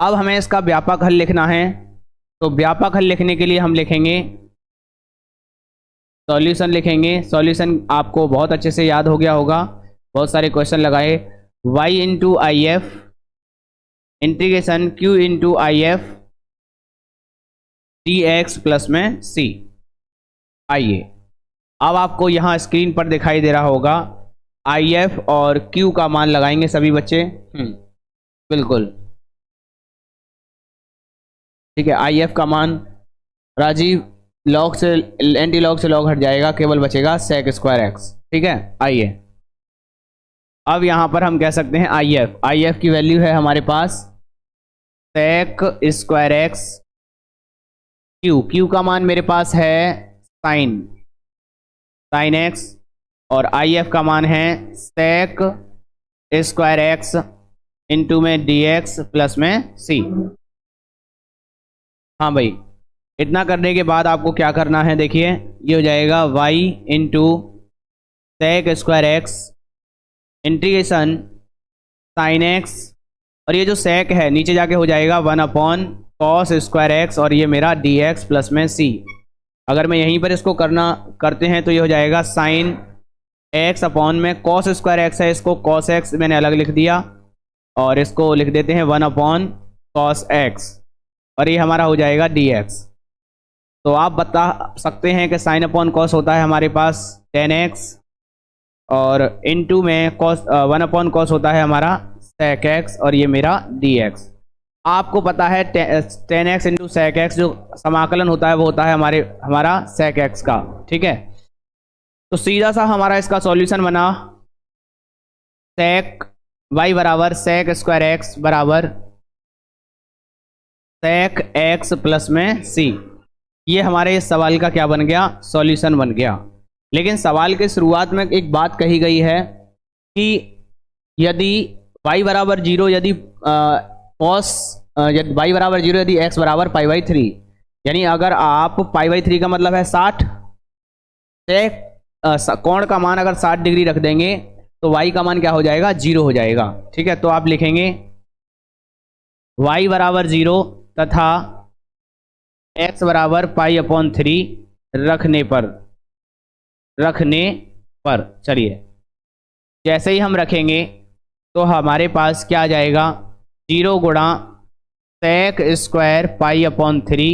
अब हमें इसका व्यापक हल लिखना है, तो व्यापक हल लिखने के लिए हम लिखेंगे सॉल्यूशन लिखेंगे। सॉल्यूशन आपको बहुत अच्छे से याद हो गया होगा, बहुत सारे क्वेश्चन लगाए, y into I F integration Q into I F d x plus में सी। आइए अब आपको यहाँ स्क्रीन पर दिखाई दे रहा होगा आई एफ और क्यू का मान लगाएंगे सभी बच्चे। बिल्कुल ठीक है। आई एफ का मान राजीव लॉग से एंटी लॉग से लॉग हट जाएगा, केवल बचेगा सेक स्क्वायर एक्स। ठीक है। आइए अब यहाँ पर हम कह सकते हैं आई एफ की वैल्यू है हमारे पास सेक स्क्वायर एक्स। क्यू का मान मेरे पास है साइन एक्स और आई एफ का मान है सेक स्क्वायर एक्स इंटू में डी एक्स प्लस में सी। हाँ भाई, इतना करने के बाद आपको क्या करना है, देखिए ये हो जाएगा y into sec square x integration sine x और ये जो सेक है नीचे जाके हो जाएगा 1 कॉस स्क्वायर एक्स और ये मेरा डी एक्स प्लस में सी। अगर मैं यहीं पर इसको करते हैं तो ये हो जाएगा साइन एक्स अपॉन में कॉस स्क्वायर एक्स है, इसको कॉस एक्स मैंने अलग लिख दिया और इसको लिख देते हैं 1 कॉस एक्स और ये हमारा हो जाएगा डी एक्स। तो आप बता सकते हैं कि साइन अपॉन कॉस होता है हमारे पास टेन एक्स और इनटू में कॉस 1 कॉस होता है हमारा सेक एक्स और ये मेरा डी एक्स। आपको पता है tan x into sec x जो समाकलन होता है वो होता है हमारा सेक एक्स का। ठीक है, तो सीधा सा हमारा इसका सॉल्यूशन बना सेक वाई बराबर सेक स्क्वायर एक्स बराबर सेक एक्स प्लस में सी। ये हमारे इस सवाल का क्या बन गया, सॉल्यूशन बन गया। लेकिन सवाल के शुरुआत में एक बात कही गई है कि यदि y बराबर 0 यदि कॉस y बराबर 0 यदि x बराबर π/3 यानी अगर आप π/3 का मतलब है 60 से कोण का मान अगर 60 डिग्री रख देंगे तो y का मान क्या हो जाएगा, 0 हो जाएगा। ठीक है, तो आप लिखेंगे y बराबर 0 तथा x बराबर π/3 रखने पर चलिए जैसे ही हम रखेंगे तो हमारे पास क्या आ जाएगा, 0 गुणा सेक स्क्वायर π/3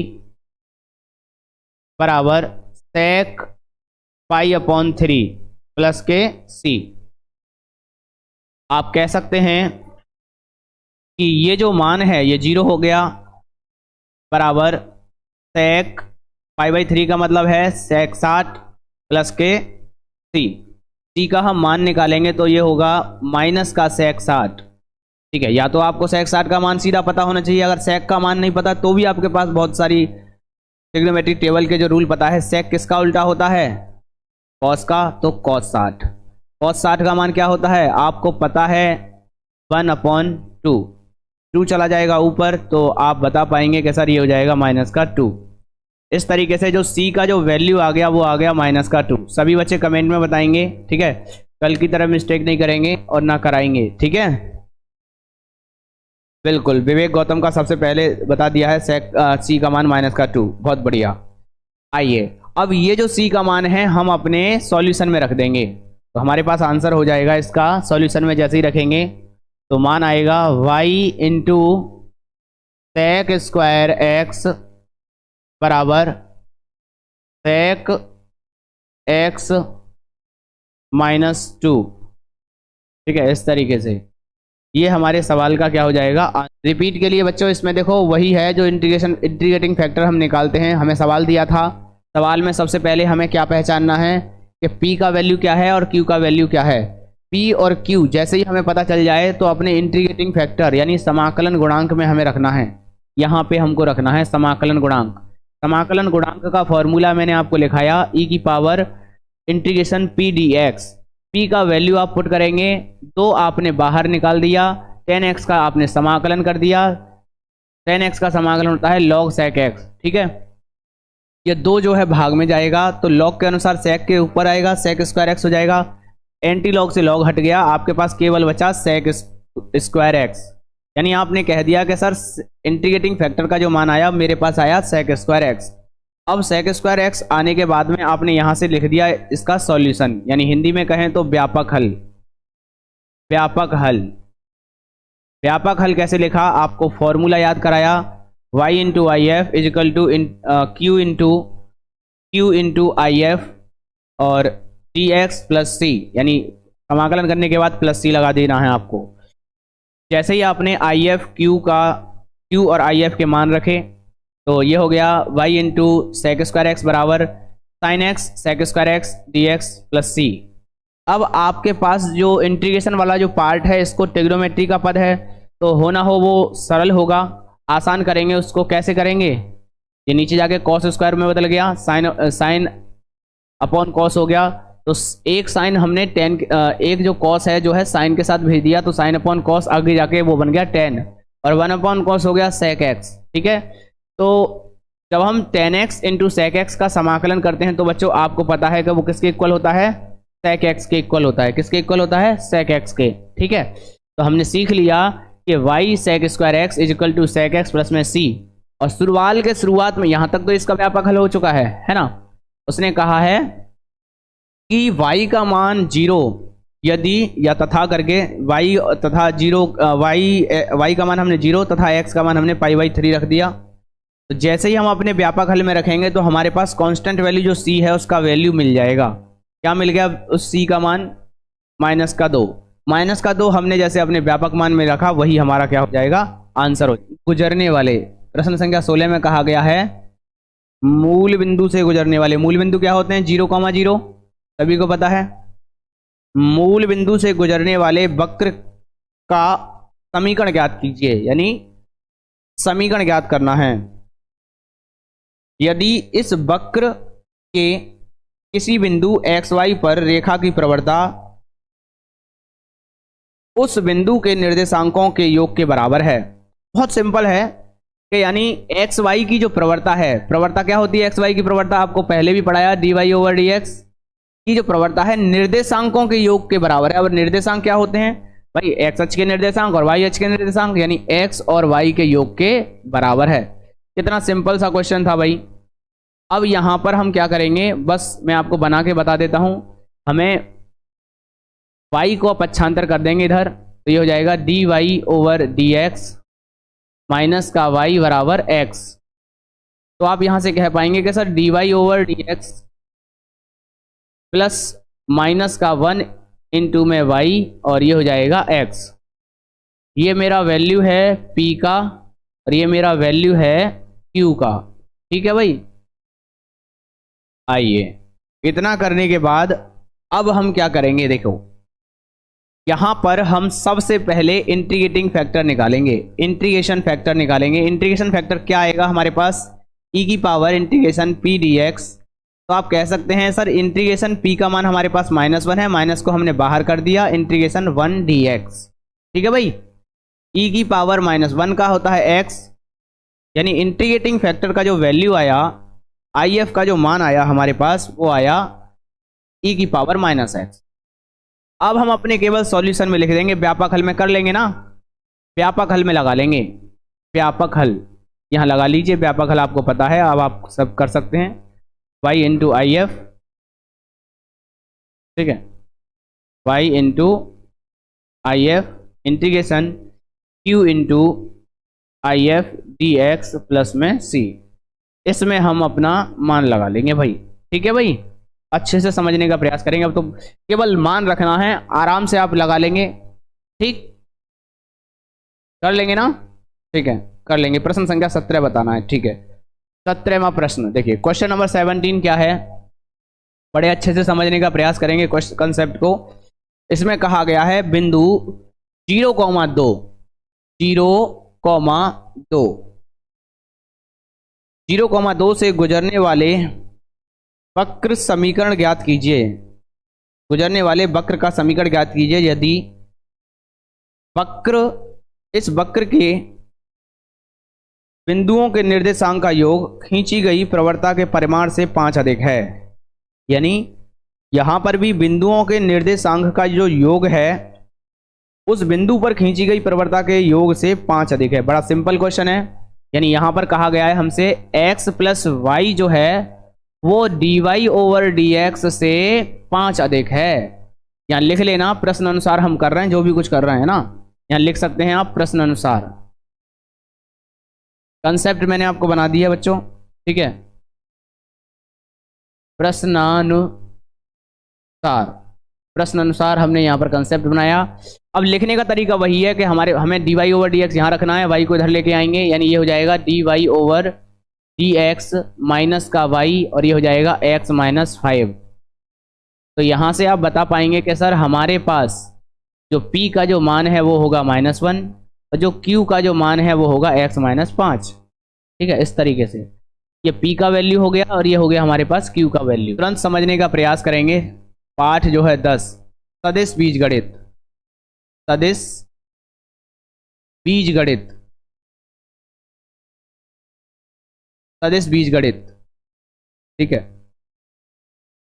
बराबर सेक π/3 प्लस के सी। आप कह सकते हैं कि ये जो मान है ये 0 हो गया बराबर सेक π/3 का मतलब है सेक 60 प्लस के सी का हम मान निकालेंगे तो ये होगा माइनस का सेक 60। ठीक है, या तो आपको सेक 60 का मान सीधा पता होना चाहिए, अगर सेक का मान नहीं पता तो भी आपके पास बहुत सारी ट्रिग्नोमेट्रिक टेबल के जो रूल पता है। सेक किसका उल्टा होता है, कॉस का, तो कॉस 60। कॉस 60 का मान क्या होता है आपको पता है 1/2। 2 चला जाएगा ऊपर तो आप बता पाएंगे कि सर ये हो जाएगा माइनस का 2। इस तरीके से जो सी का जो वैल्यू आ गया वो आ गया माइनस का 2। सभी बच्चे कमेंट में बताएंगे। ठीक है, कल की तरह मिस्टेक नहीं करेंगे और ना कराएंगे। ठीक है, बिल्कुल विवेक गौतम का सबसे पहले बता दिया है सी का मान माइनस का 2। बहुत बढ़िया। आइए अब ये जो सी का मान है हम अपने सॉल्यूशन में रख देंगे तो हमारे पास आंसर हो जाएगा इसका। सॉल्यूशन में जैसे ही रखेंगे तो मान आएगा y into sec square x बराबर सेक एक्स माइनस 2। ठीक है, इस तरीके से ये हमारे सवाल का क्या हो जाएगा। रिपीट के लिए बच्चों इसमें देखो वही है जो इंटीग्रेटिंग फैक्टर हम निकालते हैं। हमें सवाल दिया था, सवाल में सबसे पहले हमें क्या पहचानना है कि p का वैल्यू क्या है और q का वैल्यू क्या है। p और q जैसे ही हमें पता चल जाए तो अपने इंटीग्रेटिंग फैक्टर यानी समाकलन गुणांक में हमें रखना है। यहाँ पे हमको रखना है समाकलन गुणांक। समाकलन गुणांक का फॉर्मूला मैंने आपको लिखाया e की power integration p dx। p का वैल्यू आप पुट करेंगे, 2 आपने बाहर निकाल दिया, 10x का आपने समाकलन कर दिया। 10x का समाकलन होता है log sec x। ठीक है, ये 2 जो है भाग में जाएगा तो log के अनुसार sec के ऊपर आएगा, sec स्क्वायर x हो जाएगा। एंटी लॉग से log हट गया, आपके पास केवल बचा sec स्क्वायर x। यानी आपने कह दिया कि सर इंटीग्रेटिंग फैक्टर का जो मान आया मेरे पास आया sec स्क्वायर x। अब sec स्क्वायर x आने के बाद में आपने यहाँ से लिख दिया इसका सॉल्यूशन, यानी हिंदी में कहें तो व्यापक हल। व्यापक हल व्यापक हल कैसे लिखा, आपको फॉर्मूला याद कराया, y into I F is equal to q into I F और डी एक्स प्लस सी, यानी समाकलन करने के बाद प्लस सी लगा देना है आपको। जैसे ही आपने आई एफ क्यू और आई एफ के मान रखे तो ये हो गया y into sec square x बराबर sine x sec square x d x plus c. अब आपके पास जो इंटीग्रेशन वाला जो पार्ट है, इसको ट्रिग्नोमेट्री का पद है, तो हो ना हो वो सरल होगा, आसान करेंगे उसको। कैसे करेंगे, ये नीचे जाके कॉस स्क्वायर में बदल गया, साइन अपॉन कॉस हो गया, तो एक साइन हमने टेन, एक जो कॉस है जो है साइन के साथ भेज दिया, तो साइन अपॉन कॉस आगे जाके वो बन गया टेन, और 1 अपॉन कॉस हो गया सेक एक्स। ठीक है, तो जब हम tan x into sec x का समाकलन करते हैं तो बच्चों आपको पता है कि वो किसके इक्वल होता है, सेक एक्स के इक्वल होता है। किसके इक्वल होता है, सेक एक्स के। ठीक है, तो हमने सीख लिया कि y sec square x is equal to sec x plus में c, और शुरुआत में यहाँ तक तो इसका व्यापक हल हो चुका है ना। उसने कहा है कि y का मान 0 यदि या तथा करके y तथा 0 y का मान हमने 0 तथा x का मान हमने π/3 रख दिया। तो जैसे ही हम अपने व्यापक हल में रखेंगे तो हमारे पास कांस्टेंट वैल्यू जो c है उसका वैल्यू मिल जाएगा। क्या मिल गया, उस c का मान -2 हमने जैसे अपने व्यापक मान में रखा वही हमारा क्या हो जाएगा, आंसर हो। गुजरने वाले, प्रश्न संख्या 16 में कहा गया है मूल बिंदु से गुजरने वाले, मूल बिंदु क्या होते हैं, 0,0, सभी को पता है। मूल बिंदु से गुजरने वाले वक्र का समीकरण ज्ञात कीजिए, यानी समीकरण ज्ञात करना है। यदि इस वक्र के किसी बिंदु xy पर रेखा की प्रवणता उस बिंदु के निर्देशांकों के योग के बराबर है। बहुत सिंपल है कि यानी xy की जो प्रवणता है, प्रवणता क्या होती है, xy की प्रवणता आपको पहले भी पढ़ाया, dy/dx की जो प्रवणता है निर्देशांकों के योग के बराबर है। और निर्देशांक क्या होते हैं भाई, x अक्ष के निर्देशांक और y अक्ष के निर्देशांक, यानी x और y के योग के बराबर है। कितना सिंपल सा क्वेश्चन था भाई। अब यहां पर हम क्या करेंगे, बस मैं आपको बना के बता देता हूं। हमें y को पक्षांतर कर देंगे इधर, तो ये हो जाएगा dy/dx माइनस का y बराबर x। तो आप यहां से कह पाएंगे कि सर dy/dx प्लस माइनस का 1 इंटू में y, और ये हो जाएगा x। ये मेरा वैल्यू है p का और ये मेरा वैल्यू है q का। ठीक है भाई, आइए इतना करने के बाद अब हम क्या करेंगे, देखो यहां पर हम सबसे पहले इंटीग्रेटिंग फैक्टर निकालेंगे, इंटीग्रेशन फैक्टर निकालेंगे। इंटीग्रेशन फैक्टर क्या आएगा हमारे पास, e की पावर इंटीग्रेशन p dx। तो आप कह सकते हैं सर इंटीग्रेशन p का मान हमारे पास -1 है, माइनस को हमने बाहर कर दिया, इंटीग्रेशन 1 dx। ठीक है भाई, e की पावर -1 का होता है x, यानी इंटीग्रेटिंग फैक्टर का जो वैल्यू आया, if का जो मान आया हमारे पास, वो आया e की पावर -x। अब हम अपने केवल सॉल्यूशन में लिख देंगे, व्यापक हल में कर लेंगे ना, व्यापक हल में लगा लेंगे। व्यापक हल यहाँ लगा लीजिए, व्यापक हल आपको पता है, अब आप सब कर सकते हैं, y इंटू आई एफ, ठीक है, y into I F integration q into I F d x plus में c। इसमें हम अपना मान लगा लेंगे भाई। ठीक है भाई, अच्छे से समझने का प्रयास करेंगे। अब तो केवल मान रखना है, आराम से आप लगा लेंगे। ठीक, कर लेंगे ना, ठीक है कर लेंगे। प्रश्न संख्या 17 बताना है। ठीक है, 17वां प्रश्न देखिए, क्वेश्चन नंबर 17 क्या है, बड़े अच्छे से समझने का प्रयास करेंगे कंसेप्ट को। इसमें कहा गया है बिंदु 0,2 0,2 से गुजरने वाले वक्र समीकरण ज्ञात कीजिए। गुजरने वाले वक्र का समीकरण ज्ञात कीजिए यदि वक्र, इस वक्र के बिंदुओं के निर्देशांक का योग खींची गई प्रवणता के परिमाण से 5 अधिक है। यानी यहां पर भी बिंदुओं के निर्देशांक का जो योग है उस बिंदु पर खींची गई प्रवणता के योग से 5 अधिक है। बड़ा सिंपल क्वेश्चन है। यानी यहां पर कहा गया है हमसे x प्लस वाई जो है वो dy/dx से 5 अधिक है। यहाँ लिख लेना, प्रश्न अनुसार हम कर रहे हैं, जो भी कुछ कर रहे हैं ना। यहाँ लिख सकते हैं आप प्रश्न अनुसार। कंसेप्ट मैंने आपको बना दिया बच्चों, ठीक है। प्रश्न अनुसार हमने यहाँ पर कंसेप्ट बनाया। अब लिखने का तरीका वही है कि हमें dy ओवर डी एक्स यहाँ रखना है, y को इधर लेके आएंगे, यानी ये हो जाएगा dy over d x minus का y, और ये हो जाएगा x माइनस 5। तो यहाँ से आप बता पाएंगे कि सर हमारे पास जो p का जो मान है वो होगा -1, और जो q का जो मान है वो होगा x माइनस 5। ठीक है, इस तरीके से ये p का वैल्यू हो गया और ये हो गया हमारे पास q का वैल्यू। तुरंत समझने का प्रयास करेंगे। पाठ जो है 10, सदिश बीजगणित। सदिश बीजगणित, सदिश बीजगणित, ठीक है।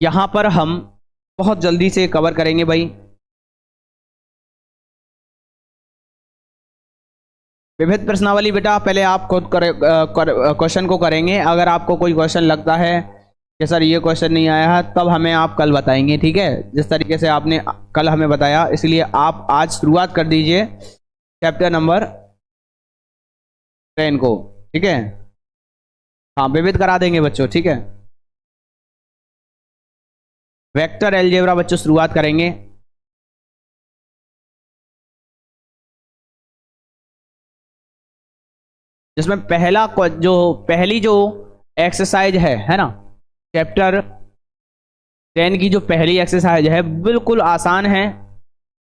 यहां पर हम बहुत जल्दी से कवर करेंगे भाई। विविध प्रश्नावली बेटा पहले आप खुद क्वेश्चन को करेंगे। अगर आपको कोई क्वेश्चन लगता है कि सर ये क्वेश्चन नहीं आया है, तब हमें आप कल बताएंगे, ठीक है। जिस तरीके से आपने कल हमें बताया, इसलिए आप आज शुरुआत कर दीजिए चैप्टर नंबर 10 को, ठीक है। हाँ, विविध करा देंगे बच्चों, ठीक है। वेक्टर अलजेब्रा बच्चों शुरुआत करेंगे। जिसमें पहली जो एक्सरसाइज है ना, चैप्टर 10 की जो पहली एक्सरसाइज है बिल्कुल आसान है।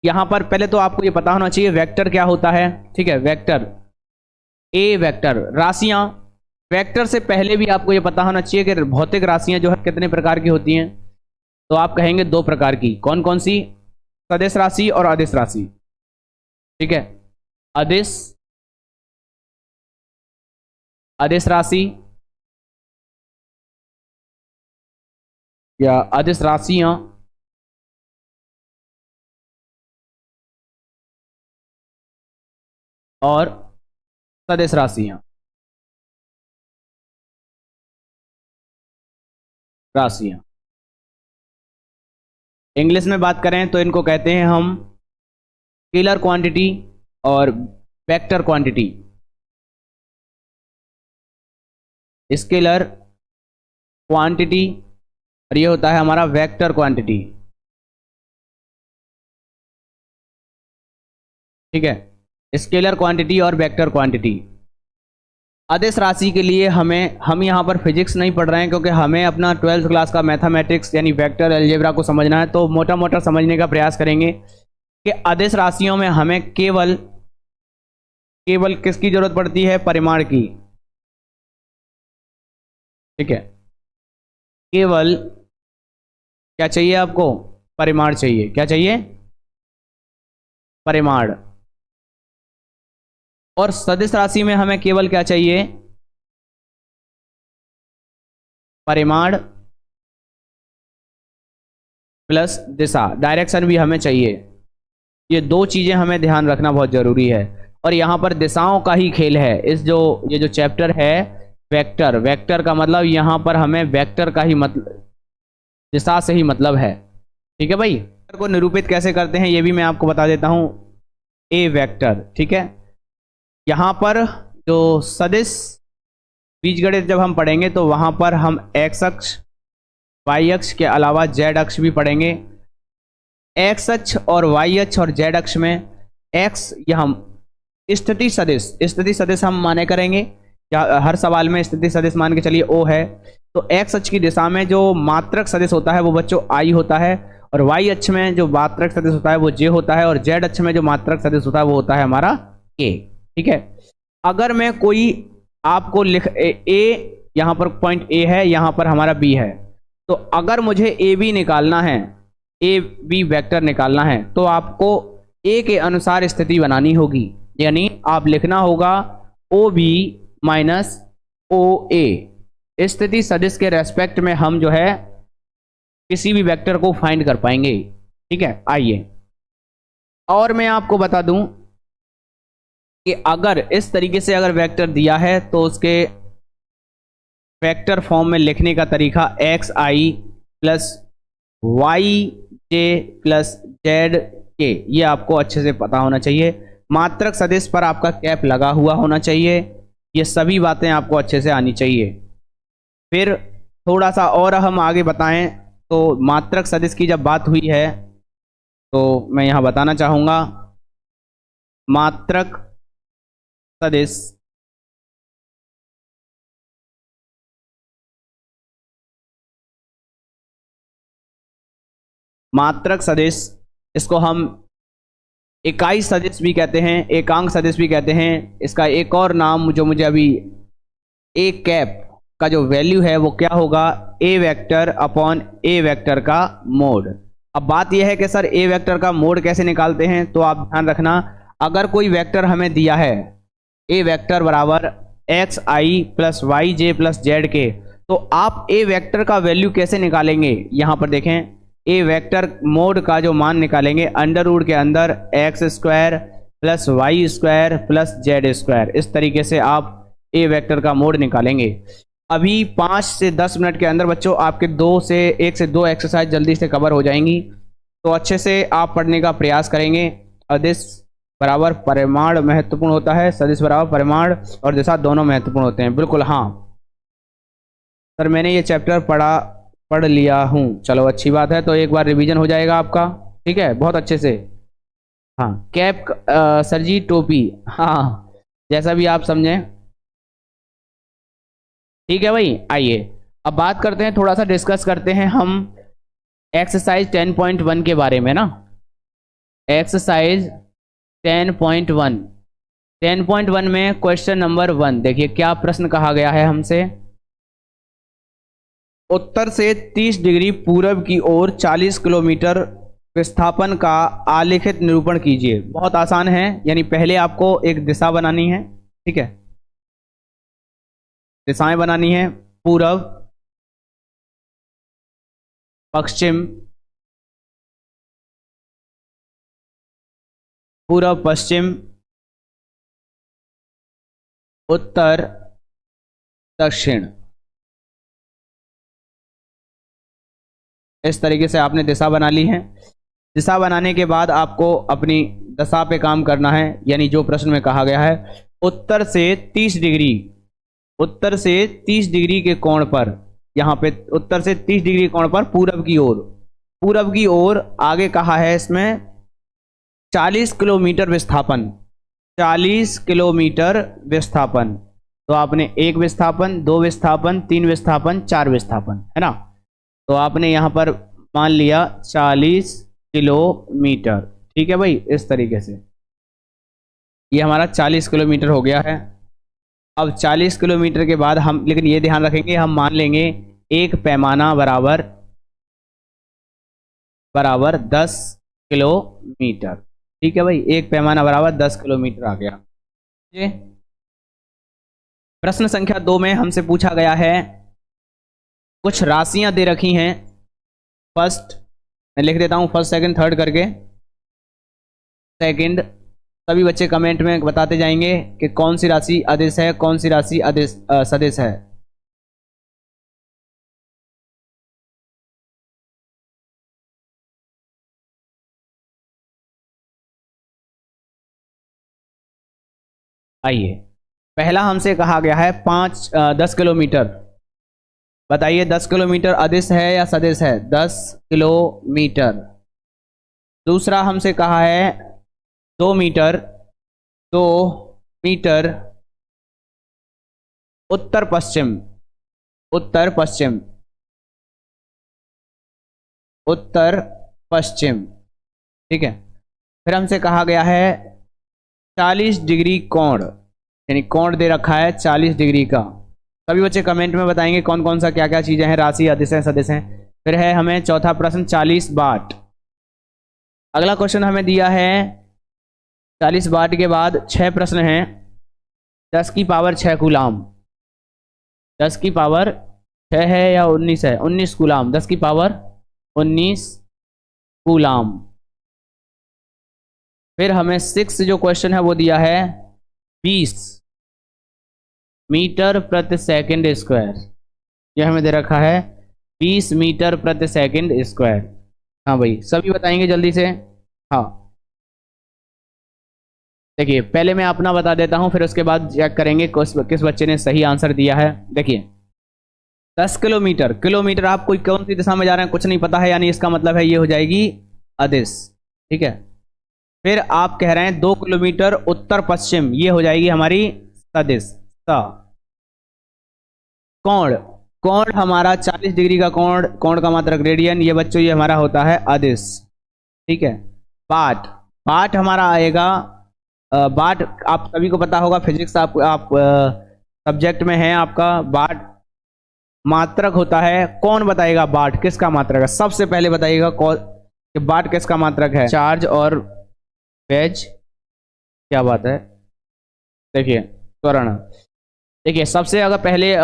यहां पर पहले तो आपको ये पता होना चाहिए वेक्टर क्या होता है, ठीक है। वेक्टर, ए वेक्टर, राशियां। वेक्टर से पहले भी आपको ये पता होना चाहिए कि भौतिक राशियां जो है कितने प्रकार की होती हैं। तो आप कहेंगे 2 प्रकार की। कौन कौन सी? सदिश राशि और अदिश राशि, ठीक है। अदिश राशि या अदिश राशियां और सदिश राशियां। इंग्लिश में बात करें तो इनको कहते हैं हम स्केलर क्वांटिटी और वेक्टर क्वांटिटी। स्केलर क्वांटिटी और ये होता है हमारा वेक्टर क्वांटिटी, ठीक है। स्केलर क्वांटिटी और वेक्टर क्वांटिटी। अदिश राशि के लिए हम यहाँ पर फिजिक्स नहीं पढ़ रहे हैं, क्योंकि हमें अपना 12th क्लास का मैथमेटिक्स यानी वेक्टर अलजेब्रा को समझना है। तो मोटा मोटा समझने का प्रयास करेंगे कि अदिश राशियों में हमें केवल किसकी जरूरत पड़ती है? परिमाण की, ठीक है। केवल क्या चाहिए आपको? परिमाण चाहिए। क्या चाहिए? परिमाण। और सदिश राशि में हमें केवल क्या चाहिए? परिमाण प्लस दिशा, डायरेक्शन भी हमें चाहिए। ये 2 चीजें हमें ध्यान रखना बहुत जरूरी है। और यहाँ पर दिशाओं का ही खेल है। ये जो चैप्टर है वेक्टर का मतलब यहाँ पर हमें वेक्टर का ही मतलब, दिशा से ही मतलब है, ठीक है भाई। वेक्टर को निरूपित कैसे करते हैं ये भी मैं आपको बता देता हूँ। ए वेक्टर, ठीक है। यहाँ पर जो सदिश बीजगणित जब हम पढ़ेंगे तो वहाँ पर हम x अक्ष, y अक्ष के अलावा z अक्ष भी पढ़ेंगे। x अक्ष और y अक्ष और z अक्ष में x या हम स्थिति सदिश हम माने करेंगे। या हर सवाल में स्थिति सदिश मान के चलिए O है, तो x अक्ष की दिशा में जो मात्रक सदिश होता है वो बच्चों I होता है, और y अक्ष में जो मात्रक सदिश होता है वो j होता है, और z अक्ष में जो मात्रक सदिश होता है वो होता है हमारा k, ठीक है। अगर मैं कोई आपको लिख ए, यहाँ पर पॉइंट ए है, यहाँ पर हमारा बी है, तो अगर मुझे ए बी निकालना है, ए बी वेक्टर निकालना है, तो आपको ए के अनुसार स्थिति बनानी होगी। यानी आप लिखना होगा ओ बी माइनस ओ ए। स्थिति सदिश के रेस्पेक्ट में हम जो है किसी भी वेक्टर को फाइंड कर पाएंगे, ठीक है। आइए और मैं आपको बता दूं कि अगर इस तरीके से अगर वेक्टर दिया है तो उसके वेक्टर फॉर्म में लिखने का तरीका एक्स आई प्लस वाई जे प्लस जेड के, ये आपको अच्छे से पता होना चाहिए। मात्रक सदिश पर आपका कैप लगा हुआ होना चाहिए। ये सभी बातें आपको अच्छे से आनी चाहिए। फिर थोड़ा सा और हम आगे बताएं तो मात्रक सदिश की जब बात हुई है तो मैं यहाँ बताना चाहूँगा मात्रक सदिश इसको हम इकाई सदिश भी कहते हैं, एकांक सदिश भी कहते हैं। इसका एक और नाम जो मुझे अभी, ए कैप का जो वैल्यू है वो क्या होगा, ए वेक्टर अपॉन ए वेक्टर का मोड। अब बात यह है कि सर ए वेक्टर का मोड कैसे निकालते हैं, तो आप ध्यान रखना, अगर कोई वेक्टर हमें दिया है ए वेक्टर बराबर एक्स आई प्लस वाई जे प्लस जेड के, तो आप ए वेक्टर का वैल्यू कैसे निकालेंगे, यहाँ पर देखें, ए वेक्टर मोड का जो मान निकालेंगे अंडर रूट के अंदर x square plus y square plus z square, इस तरीके से आप ए वेक्टर का मोड निकालेंगे। अभी 5 से 10 मिनट के अंदर बच्चों आपके 1 से 2 एक्सरसाइज जल्दी से कवर हो जाएंगी, तो अच्छे से आप पढ़ने का प्रयास करेंगे। अदिश बराबर परिमाण महत्वपूर्ण होता है, सदिश बराबर परिमाण और दिशा दोनों महत्वपूर्ण होते हैं। बिल्कुल हाँ सर, मैंने ये चैप्टर पढ़ लिया हूँ। चलो अच्छी बात है, तो एक बार रिवीजन हो जाएगा आपका, ठीक है, बहुत अच्छे से। हाँ कैप सर जी टोपी, हाँ जैसा भी आप समझें, ठीक है भाई। आइए अब बात करते हैं, थोड़ा सा डिस्कस करते हैं हम एक्सरसाइज 10.1 के बारे में ना। एक्सरसाइज 10.1 में क्वेश्चन नंबर 1 देखिए क्या प्रश्न कहा गया है हमसे। उत्तर से 30 डिग्री पूरब की ओर 40 किलोमीटर विस्थापन का आलेखित निरूपण कीजिए। बहुत आसान है, यानी पहले आपको एक दिशा बनानी है, ठीक है, दिशाएं बनानी है, पूरब, पश्चिम, पूरब पश्चिम, उत्तर, दक्षिण, इस तरीके से आपने दिशा बना ली है। दिशा बनाने के बाद आपको अपनी दशा पे काम करना है, यानी जो प्रश्न में कहा गया है उत्तर से 30 डिग्री के कोण पर, यहाँ पे उत्तर से 30 डिग्री कोण पर पूरब की ओर आगे कहा है इसमें 40 किलोमीटर विस्थापन, 40 किलोमीटर विस्थापन। तो आपने 1 विस्थापन, 2 विस्थापन, 3 विस्थापन, 4 विस्थापन, है ना। तो आपने यहाँ पर मान लिया 40 किलोमीटर, ठीक है भाई, इस तरीके से ये हमारा 40 किलोमीटर हो गया है। अब 40 किलोमीटर के बाद हम, लेकिन ये ध्यान रखेंगे, हम मान लेंगे एक पैमाना बराबर 10 किलोमीटर, ठीक है भाई, एक पैमाना बराबर 10 किलोमीटर आ गया। ये प्रश्न संख्या 2 में हमसे पूछा गया है, कुछ राशियां दे रखी हैं, फर्स्ट मैं लिख देता हूं, फर्स्ट सेकंड थर्ड करके, सेकंड, सभी बच्चे कमेंट में बताते जाएंगे कि कौन सी राशि अदिश है, कौन सी राशि सदिश है। आइए, पहला हमसे कहा गया है 10 किलोमीटर, बताइए 10 किलोमीटर अदिश है या सदिश है, 10 किलोमीटर। दूसरा हमसे कहा है 2 मीटर उत्तर पश्चिम, ठीक है। फिर हमसे कहा गया है 40 डिग्री कोण, यानी कोण दे रखा है 40 डिग्री का। सभी बच्चे कमेंट में बताएंगे कौन कौन सा क्या क्या चीजें हैं, राशि अदिश हैं सदिश हैं। फिर है हमें चौथा प्रश्न 40 वाट। अगला क्वेश्चन हमें दिया है 40 वाट के बाद 6 प्रश्न हैं, 10 की पावर 6 कूलाम, 10 की पावर 6 है या 19 है, 19 कूलाम, 10 की पावर 19 कूलाम। फिर हमें 6 जो क्वेश्चन है वो दिया है 20 मीटर प्रति सेकंड स्क्वायर, यह हमें दे रखा है 20 मीटर प्रति सेकंड स्क्वायर। हाँ भाई, सभी बताएंगे जल्दी से। हाँ देखिए पहले मैं अपना बता देता हूँ, फिर उसके बाद चेक करेंगे किस बच्चे ने सही आंसर दिया है। देखिए 10 किलोमीटर, किलोमीटर आप कोई कौन सी दिशा में जा रहे हैं कुछ नहीं पता है, यानी इसका मतलब है ये हो जाएगी अदिश। ठीक है, फिर आप कह रहे हैं 2 किलोमीटर उत्तर पश्चिम, ये हो जाएगी हमारी सदिश। स कोण, कोण हमारा 40 डिग्री का कोण, कोण का मात्रक रेडियन, ये बच्चों ये हमारा होता है अदिश। ठीक है, पाठ, पाठ हमारा आएगा बाट, आप सभी को पता होगा फिजिक्स आप सब्जेक्ट में है आपका, बाट मात्रक होता है। कौन बताएगा बाट किसका मात्रक है, सबसे पहले बताइएगा कि बाट किसका मात्रक है। चार्ज और वेज, क्या बात है। देखिए त्वरण, देखिए सबसे अगर पहले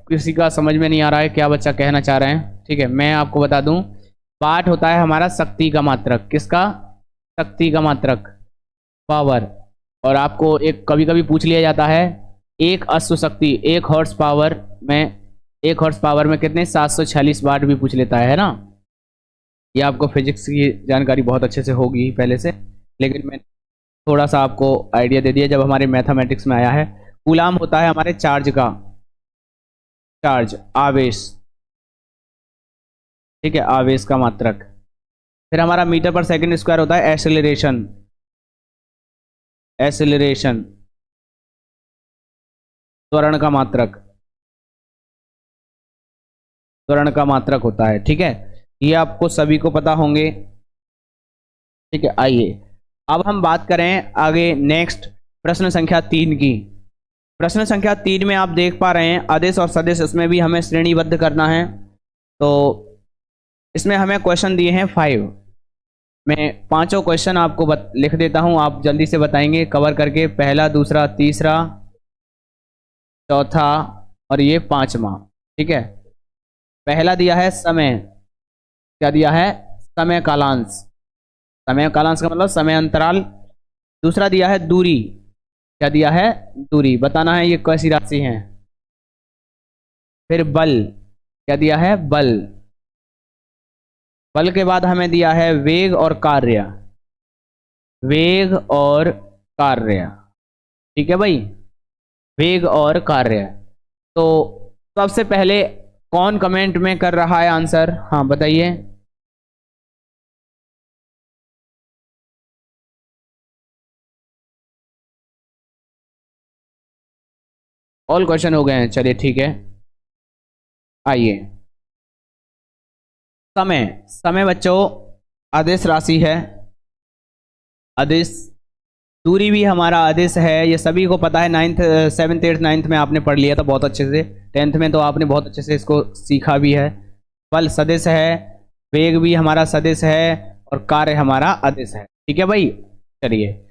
किसी का समझ में नहीं आ रहा है क्या बच्चा कहना चाह रहे हैं, ठीक है मैं आपको बता दूं, बाट होता है हमारा शक्ति का मात्रक। किसका, शक्ति का मात्रक, पावर। और आपको एक कभी कभी पूछ लिया जाता है एक अश्व शक्ति, एक हॉर्स पावर में, एक हॉर्स पावर में कितने 746 वाट भी पूछ लेता है ना। ये आपको फिजिक्स की जानकारी बहुत अच्छे से होगी पहले से, लेकिन मैं थोड़ा सा आपको आइडिया दे दिया जब हमारे मैथमेटिक्स में आया है। कूलाम होता है हमारे चार्ज का, चार्ज आवेश, ठीक है आवेश का मात्रक। फिर हमारा मीटर पर सेकंड स्क्वायर होता है एक्सेलरेशन, एक्सेलरेशन त्वरण का मात्रक, त्वरण का मात्रक होता है। ठीक है, ये आपको सभी को पता होंगे। ठीक है, आइए अब हम बात करें आगे नेक्स्ट प्रश्न संख्या 3 की। प्रश्न संख्या 3 में आप देख पा रहे हैं आदेश और सदिश, इसमें भी हमें श्रेणीबद्ध करना है। तो इसमें हमें क्वेश्चन दिए हैं 5, मैं पांचों क्वेश्चन आपको लिख देता हूं, आप जल्दी से बताएंगे कवर करके, पहला दूसरा तीसरा चौथा और ये पांचवा। ठीक है, पहला दिया है समय, क्या दिया है, समय कालांश, समय कालांश का मतलब समय अंतराल। दूसरा दिया है दूरी, क्या दिया है, दूरी, बताना है ये कैसी राशि है। फिर बल, क्या दिया है, बल, बल के बाद हमें दिया है वेग और कार्य, वेग और कार्य। ठीक है भाई, वेग और कार्य। तो सबसे पहले कौन कमेंट में कर रहा है आंसर, हाँ बताइए। ऑल क्वेश्चन हो गए हैं, चलिए ठीक है। आइए समय, समय बच्चों आदेश राशि है, आदेश, दूरी भी हमारा आदेश है, ये सभी को पता है। 9th 7th 8th 9th में आपने पढ़ लिया था बहुत अच्छे से, 10th में तो आपने बहुत अच्छे से इसको सीखा भी है। बल सदिश है, वेग भी हमारा सदिश है और कार्य हमारा आदेश है। ठीक है भाई, चलिए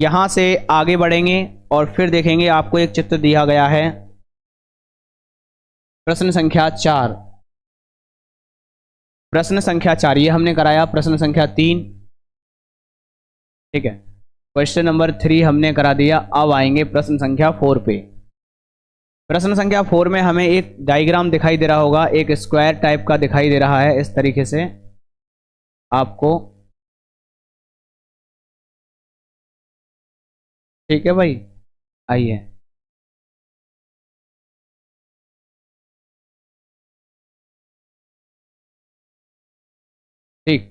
यहाँ से आगे बढ़ेंगे और फिर देखेंगे आपको एक चित्र दिया गया है, प्रश्न संख्या 4, प्रश्न संख्या 4 ये हमने कराया, प्रश्न संख्या 3। ठीक है, क्वेश्चन नंबर 3 हमने करा दिया। अब आएंगे प्रश्न संख्या 4 पे। प्रश्न संख्या 4 में हमें एक डायग्राम दिखाई दे रहा होगा, एक स्क्वायर टाइप का दिखाई दे रहा है इस तरीके से आपको। ठीक है भाई, आइए ठीक,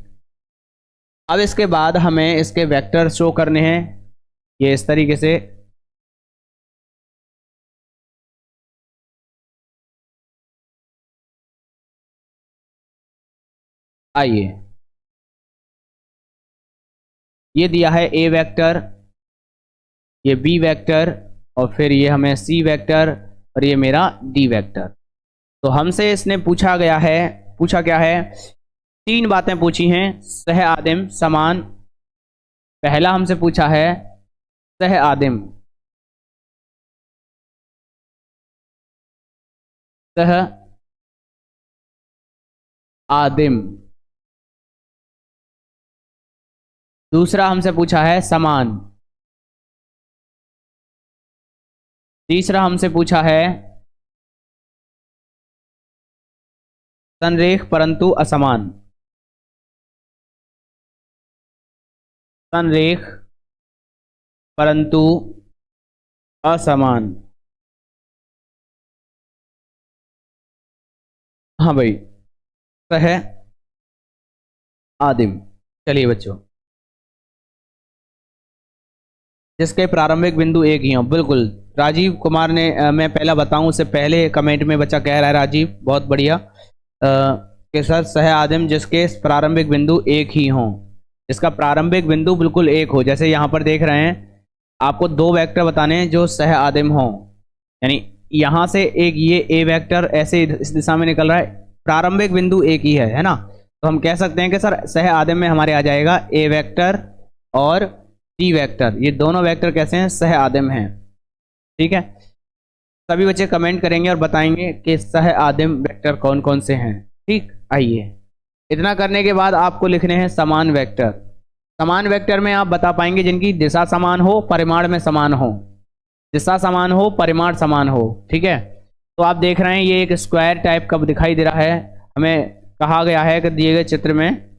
अब इसके बाद हमें इसके वेक्टर शो करने हैं, ये इस तरीके से। आइए, ये दिया है ए वेक्टर, ये बी वेक्टर और फिर ये हमें सी वेक्टर और ये मेरा डी वेक्टर। तो हमसे इसने पूछा गया है, पूछा क्या है, 3 बातें पूछी हैं, सह आदिम समान। पहला हमसे पूछा है सह आदिम, सह आदिम। दूसरा हमसे पूछा है समान। तीसरा हमसे पूछा है संरेख परंतु असमान, संरेख परंतु असमान। हाँ भाई, सह आदिम। चलिए बच्चों, जिसके प्रारंभिक बिंदु एक ही हों। बिल्कुल राजीव कुमार ने मैं पहला बताऊं उससे पहले कमेंट में बच्चा कह रहा है, राजीव बहुत बढ़िया, कि सर सह आदिम जिसके प्रारंभिक बिंदु एक ही हों। जिसका प्रारंभिक बिंदु बिल्कुल एक हो, जैसे यहाँ पर देख रहे हैं आपको दो वेक्टर बताने हैं जो सह आदिम हों, यानी यहाँ से एक ये ए वेक्टर ऐसे इस दिशा में निकल रहा है, प्रारंभिक बिंदु एक ही है ना। तो हम कह सकते हैं कि सर सह आदिम में हमारे आ जाएगा ए वेक्टर और डी वेक्टर, ये दोनों वेक्टर कैसे हैं, सह आदिम हैं। ठीक है, सभी बच्चे कमेंट करेंगे और बताएंगे कि सह आदिम वेक्टर कौन कौन से हैं। ठीक, आइए इतना करने के बाद आपको लिखने हैं समान वेक्टर। समान वेक्टर में आप बता पाएंगे जिनकी दिशा समान हो, परिमाण में समान हो, दिशा समान हो, परिमाण समान हो। ठीक है, तो आप देख रहे हैं ये एक स्क्वायर टाइप का दिखाई दे रहा है। हमें कहा गया है कि दिए गए चित्र में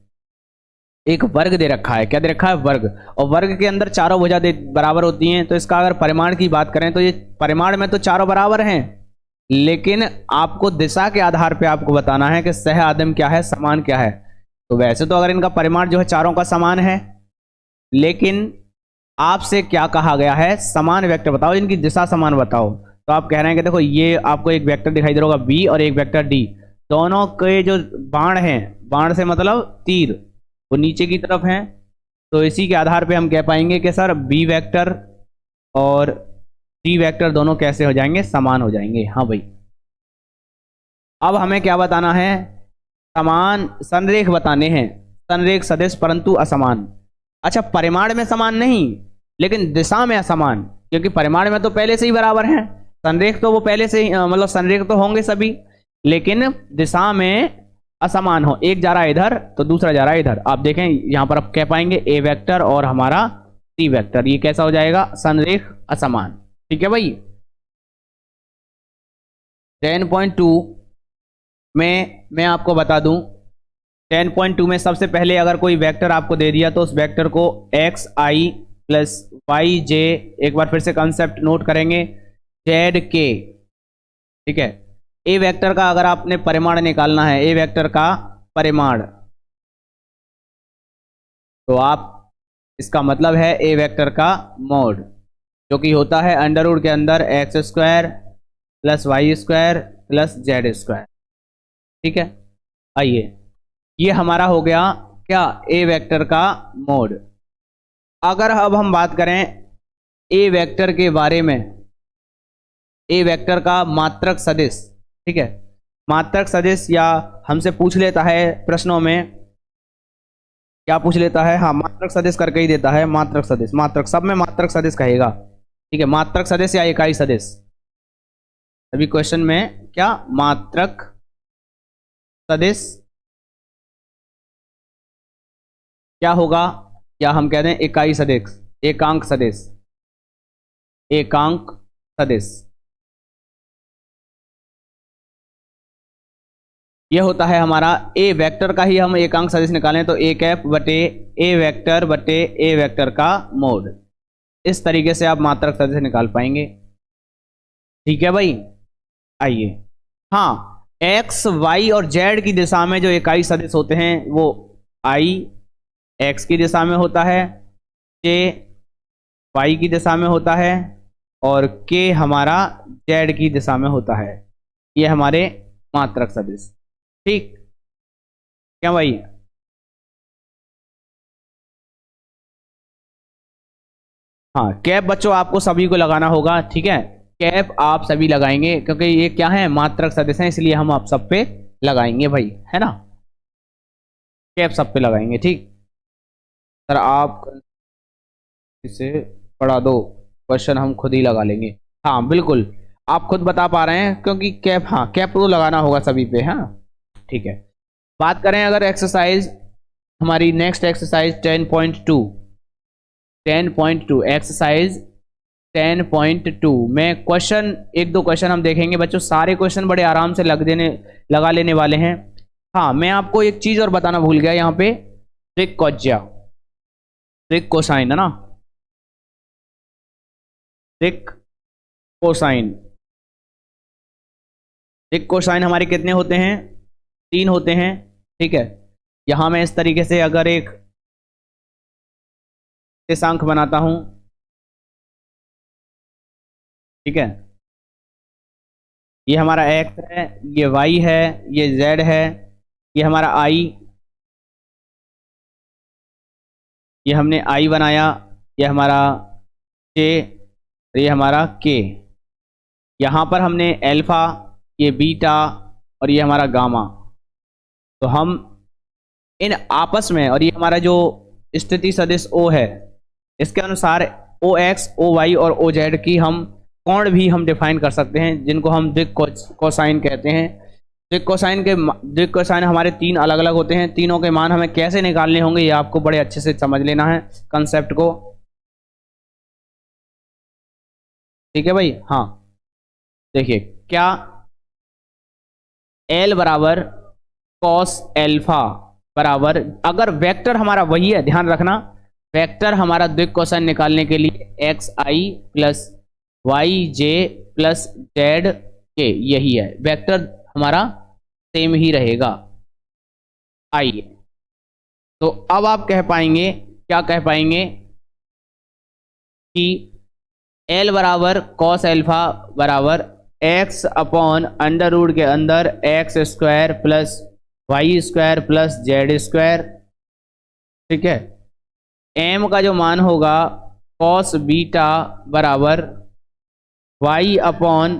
एक वर्ग दे रखा है। क्या दे रखा है, वर्ग, और वर्ग के अंदर चारों भुजा बराबर होती हैं। तो इसका अगर परिमाण की बात करें तो ये परिमाण में तो चारों बराबर हैं, लेकिन आपको दिशा के आधार पे आपको बताना है कि सह आदिम क्या है, समान क्या है। तो वैसे तो अगर इनका परिमाण जो है चारों का समान है, लेकिन आपसे क्या कहा गया है, समान वेक्टर बताओ, इनकी दिशा समान बताओ। तो आप कह रहे हैं कि देखो ये आपको एक वेक्टर दिखाई दे रहा होगा बी और एक वेक्टर डी, दोनों के जो बाण हैं, बाण से मतलब तीर, वो नीचे की तरफ हैं। तो इसी के आधार पे हम कह पाएंगे कि सर बी वेक्टर और डी वेक्टर दोनों कैसे हो जाएंगे, समान हो जाएंगे। हाँ भाई, अब हमें क्या बताना है, समान संरेख बताने हैं, संरेख सदिश परंतु असमान। अच्छा, परिमाण में समान नहीं लेकिन दिशा में असमान, क्योंकि परिमाण में तो पहले से ही बराबर हैं, संरेख तो वो पहले से ही मतलब संरेख तो होंगे सभी, लेकिन दिशा में असमान हो, एक जा रहा है इधर तो दूसरा जा रहा है इधर। आप देखें यहां पर आप कह पाएंगे ए वेक्टर और हमारा सी वेक्टर, ये कैसा हो जाएगा, संरेख असमान। ठीक है भाई, 10.2 में मैं आपको बता दूं, 10.2 में सबसे पहले अगर कोई वेक्टर आपको दे दिया तो उस वेक्टर को एक्स आई प्लस वाई जे, एक बार फिर से कंसेप्ट नोट करेंगे, जेड के। ठीक है, ए वेक्टर का अगर आपने परिमाण निकालना है, ए वेक्टर का परिमाण, तो आप इसका मतलब है ए वेक्टर का मोड, जो कि होता है अंडर रूट के अंदर x square plus y square plus z square. ठीक है, आइए ये हमारा हो गया क्या, ए वेक्टर का मोड। अगर अब हम बात करें ए वेक्टर के बारे में, ए वेक्टर का मात्रक सदिश। ठीक है, मात्रक सदिश, या हमसे पूछ लेता है प्रश्नों में, क्या पूछ लेता है, हाँ मात्रक सदिश करके ही देता है, मात्रक सदिश, मात्रक सब में मात्रक सदिश कहेगा। ठीक है, मात्रक सदिश या इकाई सदिश, अभी क्वेश्चन में क्या, मात्रक सदिश क्या होगा, या हम कहते हैं इकाई सदिश, एकांक सदिश, एकांक सदिश। ये होता है हमारा ए वेक्टर का ही हम एकांक सदिश निकालें तो ए कैप बटे ए वेक्टर का मोड। इस तरीके से आप मात्रक सदिश निकाल पाएंगे। ठीक है भाई, आइए, हाँ एक्स वाई और जेड की दिशा में जो इकाई सदिश होते हैं वो आई एक्स की दिशा में होता है, जे वाई की दिशा में होता है और के हमारा जेड की दिशा में होता है। ये हमारे मात्रक सदिश। ठीक, क्या भाई, हाँ कैप बच्चों आपको सभी को लगाना होगा। ठीक है, कैप आप सभी लगाएंगे क्योंकि ये क्या है, मात्रक सदिश हैं, इसलिए हम आप सब पे लगाएंगे भाई, है ना, कैप सब पे लगाएंगे। ठीक सर, आप इसे पढ़ा दो, क्वेश्चन हम खुद ही लगा लेंगे। हाँ बिल्कुल, आप खुद बता पा रहे हैं क्योंकि कैप, हाँ कैप तो लगाना होगा सभी पे। हाँ ठीक है, बात करें अगर एक्सरसाइज, हमारी नेक्स्ट एक्सरसाइज 10.2 एक्सरसाइज 10.2 में क्वेश्चन, एक दो क्वेश्चन हम देखेंगे बच्चों, सारे क्वेश्चन बड़े आराम से लगा लेने वाले हैं। हाँ मैं आपको एक चीज और बताना भूल गया, यहाँ पे ट्रिक कोज्या, ट्रिक कोसाइन है ना, दिक कोसाइन। दिक कोसाइन हमारे कितने होते हैं? 3 होते हैं। ठीक है, यहां मैं इस तरीके से अगर एक निर्देशांक बनाता हूं, ठीक है, ये हमारा x है, ये y है, ये z है, ये हमारा i, ये हमने i बनाया, ये हमारा j, ये हमारा k। यहाँ पर हमने अल्फा, ये बीटा और ये हमारा गामा। तो हम इन आपस में, और ये हमारा जो स्थिति सदिश O है, इसके अनुसार OX, OY और OZ की हम कोण भी हम डिफाइन कर सकते हैं, जिनको हम दिक कोसाइन कहते हैं। दिक कोसाइन हमारे 3 अलग अलग होते हैं। तीनों के मान हमें कैसे निकालने होंगे ये आपको बड़े अच्छे से समझ लेना है कंसेप्ट को। ठीक है भाई। हाँ, देखिए क्या L बराबर कॉस एल्फा बराबर, अगर वेक्टर हमारा वही है, ध्यान रखना, वेक्टर हमारा दिक कोसाइन निकालने के लिए xi प्लस वाई जे प्लस जेड के, यही है वेक्टर हमारा, सेम ही रहेगा। आइए, तो अब आप कह पाएंगे, क्या कह पाएंगे कि L बराबर कॉस एल्फा बराबर x अपॉन अंडर रूट के अंदर x square plus y square plus z square. ठीक है, m का जो मान होगा कॉस बीटा बराबर y upon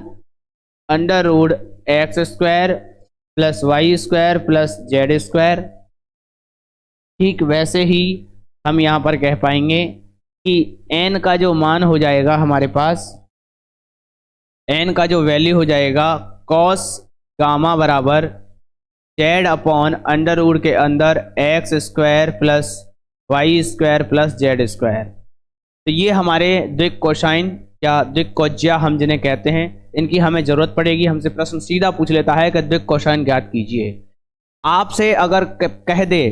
under root x square plus y square plus z square. ठीक वैसे ही हम यहाँ पर कह पाएंगे कि n का जो मान हो जाएगा हमारे पास, n का जो वैल्यू हो जाएगा कॉस गामा बराबर जेड अपॉन अंडर रूट के अंदर x square plus y square plus z square. तो ये हमारे दिक कोसाइन या दिक कोज्या हम जिन्हें कहते हैं, इनकी हमें जरूरत पड़ेगी। हमसे प्रश्न सीधा पूछ लेता है कि दिक कोसाइन ज्ञात कीजिए। आपसे अगर कह दे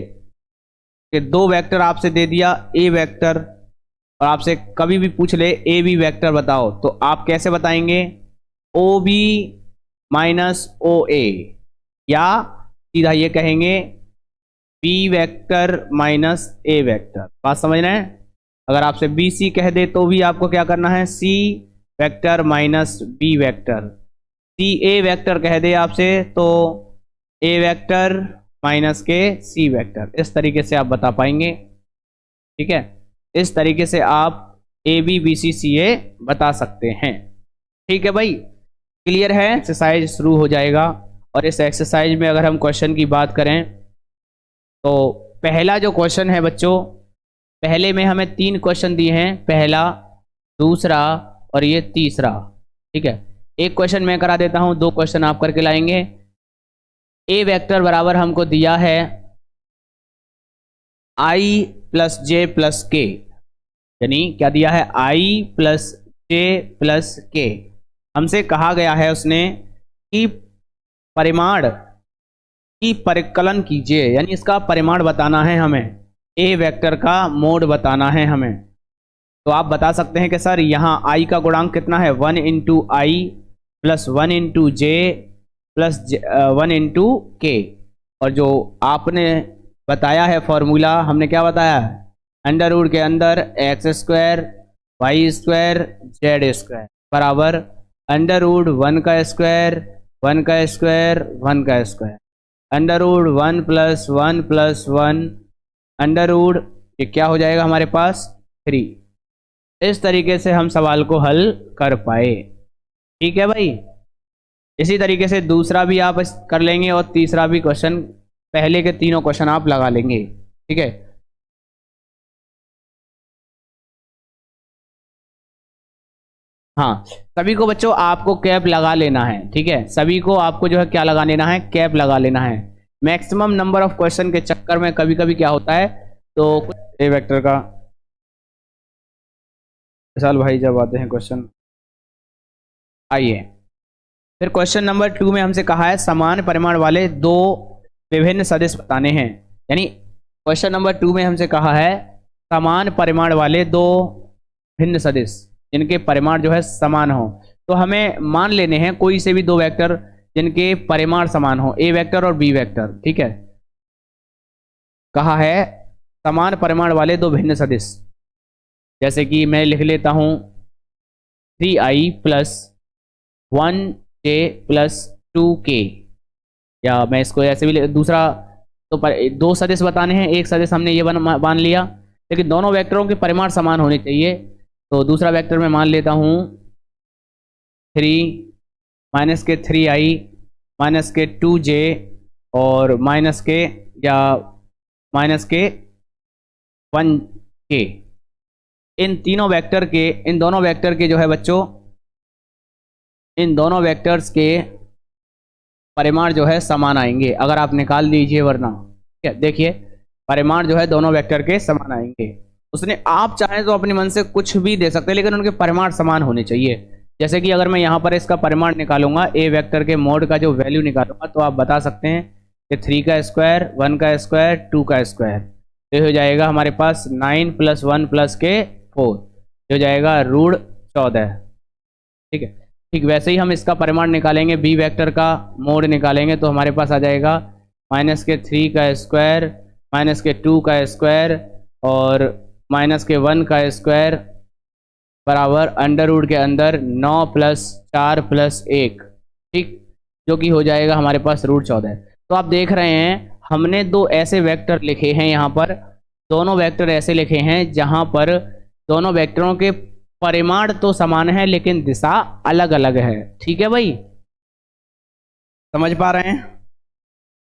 कि 2 वेक्टर आपसे दे दिया, ए वेक्टर, और आपसे कभी भी पूछ ले ए बी वेक्टर बताओ, तो आप कैसे बताएंगे? ओ बी माइनस ओ ए, या सीधा ये कहेंगे बी वेक्टर माइनस ए वेक्टर। बात समझ रहे हैं? अगर आपसे बी सी कह दे तो भी आपको क्या करना है? C vector minus B vector. सी ए वेक्टर कह दे आपसे तो ए वेक्टर माइनस के सी वेक्टर। इस तरीके से आप बता पाएंगे। ठीक है, इस तरीके से आप ए बी बी सी सी ए बता सकते हैं। ठीक है भाई, क्लियर है? एक्सरसाइज शुरू हो जाएगा। और इस एक्सरसाइज में अगर हम क्वेश्चन की बात करें तो पहला जो क्वेश्चन है बच्चों, पहले में हमें 3 क्वेश्चन दिए हैं, पहला, दूसरा और ये तीसरा। ठीक है, एक क्वेश्चन मैं करा देता हूं, 2 क्वेश्चन आप करके लाएंगे। ए वेक्टर बराबर हमको दिया है i प्लस जे प्लस के, यानी क्या दिया है? i प्लस जे प्लस के। हमसे कहा गया है उसने कि परिमाण की परिकलन कीजिए, यानी इसका परिमाण बताना है हमें, ए वेक्टर का मोड बताना है हमें। तो आप बता सकते हैं कि सर यहाँ i का गुणांक कितना है? 1 इंटू आई प्लस 1 इंटू जे प्लस 1 इंटू के। और जो आपने बताया है फॉर्मूला, हमने क्या बताया? अंडर रूट के अंदर x square y square z square बराबर अंडर रूट 1 का स्क्वायर 1 का स्क्वायर 1 का square under root 1 plus 1 plus 1 under root, ये क्या हो जाएगा हमारे पास? 3। इस तरीके से हम सवाल को हल कर पाए। ठीक है भाई, इसी तरीके से दूसरा भी आप कर लेंगे और तीसरा भी क्वेश्चन, पहले के तीनों क्वेश्चन आप लगा लेंगे। ठीक है, हाँ, सभी को बच्चों आपको कैप लगा लेना है। ठीक है, सभी को आपको जो है क्या लगा लेना है? कैप लगा लेना है। मैक्सिमम नंबर ऑफ क्वेश्चन के चक्कर में कभी कभी क्या होता है, तो कुछ ए वेक्टर का, विशाल भाई जब आते हैं क्वेश्चन। आइए, फिर क्वेश्चन नंबर 2 में हमसे कहा है समान परिमाण वाले 2 विभिन्न सदिश बताने हैं। यानी क्वेश्चन नंबर 2 में हमसे कहा है समान परिमाण वाले 2 भिन्न सदिश, जिनके परिमाण जो है समान हो। तो हमें मान लेने हैं कोई से भी दो वेक्टर जिनके परिमाण समान हो, ए वेक्टर और बी वेक्टर। ठीक है, कहा है समान परिमाण वाले दो भिन्न सदिश। जैसे कि मैं लिख लेता हूं 3i plus 1j plus 2k, या मैं इसको ऐसे भी दूसरा, तो दो सदिश बताने हैं, एक सदिश हमने ये मान लिया, लेकिन दोनों वेक्टरों के परिमाण समान होने चाहिए। तो दूसरा वेक्टर मैं मान लेता हूँ 3 माइनस के 3i माइनस के 2j और माइनस के या माइनस के 1k। इन तीनों वेक्टर के, इन दोनों वेक्टर के जो है बच्चों, इन दोनों वेक्टर्स के परिमाण जो है समान आएंगे अगर आप निकाल दीजिए, वरना ठीक है। देखिए परिमाण जो है दोनों वेक्टर के समान आएंगे। उसने, आप चाहें तो अपने मन से कुछ भी दे सकते हैं, लेकिन उनके परिमाण समान होने चाहिए। जैसे कि अगर मैं यहाँ पर इसका परिमाण निकालूंगा, ए वेक्टर के मोड का जो वैल्यू निकालूंगा, तो आप बता सकते हैं कि 3 का स्क्वायर, 1 का स्क्वायर, 2 का स्क्वायर, तो हो जाएगा हमारे पास 9 प्लस 1 प्लस के 4, हो जाएगा √14। ठीक है, ठीक वैसे ही हम इसका परिमाण निकालेंगे, बी वेक्टर का मोड निकालेंगे, तो हमारे पास आ जाएगा माइनस के 3 का स्क्वायर, माइनस के 2 का स्क्वायर और माइनस के 1 का स्क्वायर बराबर अंडर रूट के अंदर 9 प्लस 4 प्लस 1, ठीक, जो कि हो जाएगा हमारे पास √14। तो आप देख रहे हैं हमने दो ऐसे वेक्टर लिखे हैं, यहाँ पर दोनों वेक्टर ऐसे लिखे हैं जहाँ पर दोनों वेक्टरों के परिमाण तो समान है लेकिन दिशा अलग अलग है। ठीक है भाई, समझ पा रहे हैं?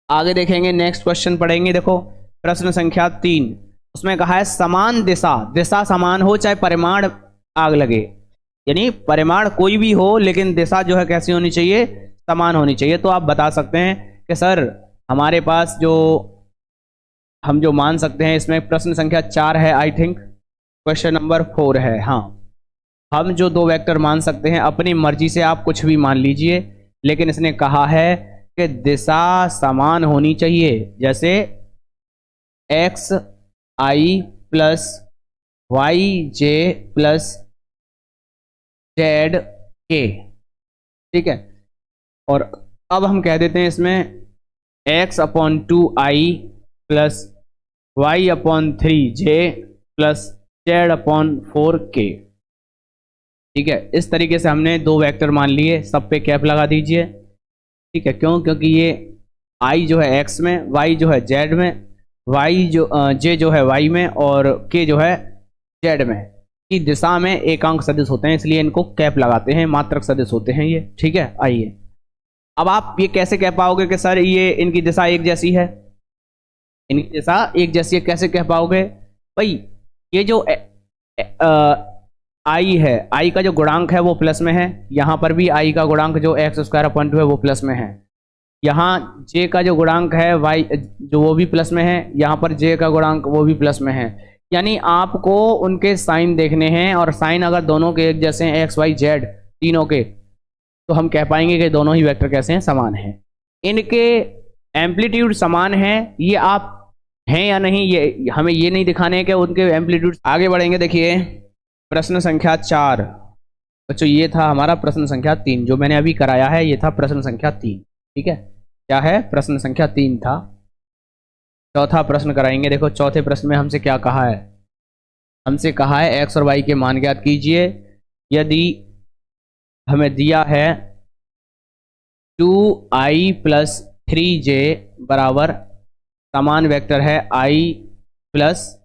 आगे देखेंगे, नेक्स्ट क्वेश्चन पढ़ेंगे। देखो प्रश्न संख्या 3, उसमें कहा है समान दिशा, दिशा समान हो चाहे परिमाण आग लगे, यानी परिमाण कोई भी हो लेकिन दिशा जो है कैसी होनी चाहिए, समान होनी चाहिए। तो आप बता सकते हैं कि सर हमारे पास जो हम जो मान सकते हैं, इसमें प्रश्न संख्या 4 है, आई थिंक क्वेश्चन नंबर 4 है। हाँ, हम जो दो वेक्टर मान सकते हैं, अपनी मर्जी से आप कुछ भी मान लीजिए, लेकिन इसने कहा है कि दिशा समान होनी चाहिए। जैसे xi plus yj plus zk, ठीक है। और अब हम कह देते हैं इसमें x/2i plus y/3j plus z/4k। ठीक है, इस तरीके से हमने दो वेक्टर मान लिए, सब पे कैप लगा दीजिए। ठीक है, क्यों? क्योंकि ये i जो है x में, y जो है z में, j जो है y में और k जो है z में, की दिशा में एकांक सदिश होते हैं, इसलिए इनको कैप लगाते हैं, मात्रक सदिश होते हैं ये। ठीक है, आइए अब आप ये कैसे कह पाओगे कि सर ये इनकी दिशा एक जैसी है, इनकी दिशा एक जैसी है, कैसे कह पाओगे भाई? ये जो आई है, आई का जो गुणांक है वो प्लस में है, यहाँ पर भी आई का गुणांक जो x² है वो प्लस में है, यहाँ j का जो गुणांक है y जो वो भी प्लस में है, यहाँ पर j का गुणांक वो भी प्लस में है। यानी आपको उनके साइन देखने हैं, और साइन अगर दोनों के एक जैसे हैं, x y z तीनों के, तो हम कह पाएंगे कि दोनों ही वेक्टर कैसे हैं, समान हैं। इनके एम्पलीट्यूड समान है, ये आप हैं या नहीं, ये हमें ये नहीं दिखाने हैं कि उनके एम्पलीट्यूड। आगे बढ़ेंगे, देखिए प्रश्न संख्या 4 बच्चों, ये था हमारा प्रश्न संख्या 3 जो मैंने अभी कराया है, ये था प्रश्न संख्या 3। ठीक है, क्या है? प्रश्न संख्या 3 था। चौथा प्रश्न कराएंगे। देखो चौथे प्रश्न में हमसे क्या कहा है, हमसे कहा है x और y के मान ज्ञात कीजिए। यदि हमें दिया है 2i प्लस 3j बराबर समान वेक्टर है i प्लस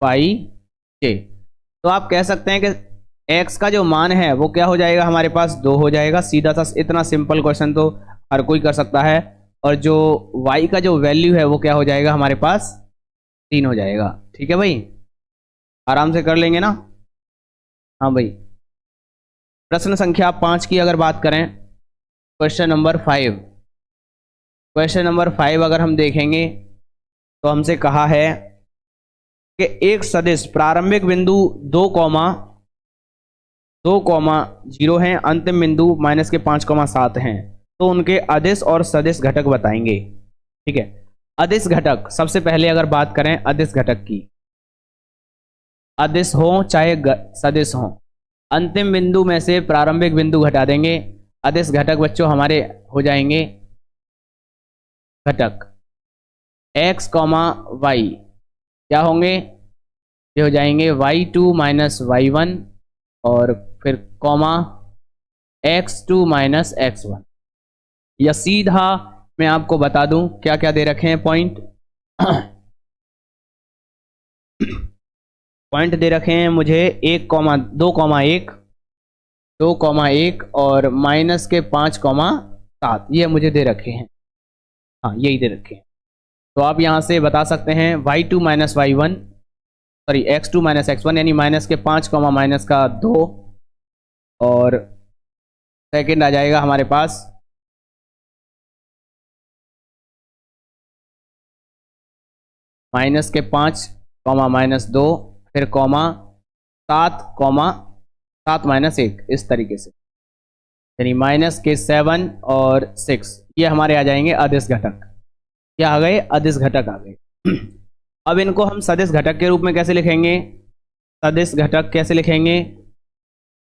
yj, तो आप कह सकते हैं कि x का जो मान है वो क्या हो जाएगा, हमारे पास 2 हो जाएगा। सीधा सा इतना सिंपल क्वेश्चन तो हर कोई कर सकता है। और जो y का जो वैल्यू है वो क्या हो जाएगा, हमारे पास 3 हो जाएगा। ठीक है भाई, आराम से कर लेंगे ना? हाँ भाई, प्रश्न संख्या 5 की अगर बात करें, क्वेश्चन नंबर 5, क्वेश्चन नंबर 5 अगर हम देखेंगे तो हमसे कहा है कि एक सदिश प्रारंभिक बिंदु 2,0 हैं, अंतिम बिंदु -5,7 हैं, तो उनके अदिश और सदिश घटक बताएंगे। ठीक है, अदिश घटक सबसे पहले अगर बात करें अदिश घटक की, अदिश हो चाहे सदिश हो, अंतिम बिंदु में से प्रारंभिक बिंदु घटा देंगे। अदिश घटक बच्चों हमारे हो जाएंगे घटक x, y क्या होंगे, ये हो जाएंगे y2 माइनस y1 और फिर कॉमा x2 माइनस x1। या सीधा मैं आपको बता दूं क्या क्या दे रखे हैं पॉइंट। पॉइंट दे रखे हैं मुझे 2,1 और माइनस के 5,7 ये मुझे दे रखे हैं। हाँ यही दे रखे हैं। तो आप यहाँ से बता सकते हैं y2 minus y1 sorry x2 minus x1 यानी माइनस के 5 माइनस का 2 और सेकंड आ जाएगा हमारे पास माइनस के 5 माइनस 2 फिर कॉमा 7 माइनस 1 इस तरीके से, यानी माइनस के 7 और 6 ये हमारे आ जाएंगे अदिश घटक। क्या आ गए, अदिश घटक आ गए। अब इनको हम सदिश घटक के रूप में कैसे लिखेंगे, सदिश घटक कैसे लिखेंगे,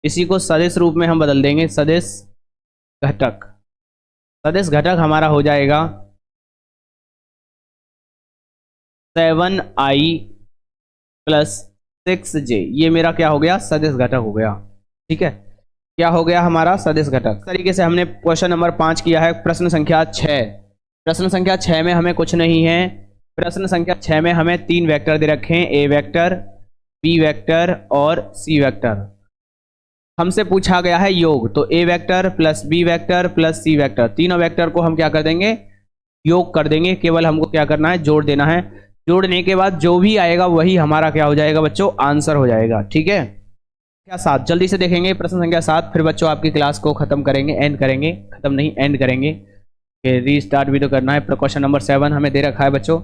इसी को सदिश रूप में हम बदल देंगे सदिश घटक। सदिश घटक हमारा हो जाएगा 7i प्लस 6j, ये मेरा क्या हो गया, सदिश घटक हो गया। ठीक है, क्या हो गया हमारा सदिश घटक। इस तरीके से हमने क्वेश्चन नंबर 5 किया है। प्रश्न संख्या 6, प्रश्न संख्या 6 में हमें कुछ नहीं है। प्रश्न संख्या 6 में हमें 3 वेक्टर दे रखे हैं, ए वेक्टर, बी वेक्टर और सी वेक्टर। हमसे पूछा गया है योग, तो a vector plus b vector plus c vector, तीनों वेक्टर को हम क्या कर देंगे, योग कर देंगे। केवल हमको क्या करना है, जोड़ देना है। जोड़ने के बाद जो भी आएगा वही हमारा क्या हो जाएगा बच्चों, आंसर हो जाएगा। ठीक है, क्या 7 जल्दी से देखेंगे प्रश्न संख्या 7, फिर बच्चों आपकी क्लास को खत्म करेंगे, एंड करेंगे, खत्म नहीं एंड करेंगे, फिर रीस्टार्ट भी तो करना है। क्वेश्चन नंबर 7 हमें दे रखा है बच्चों,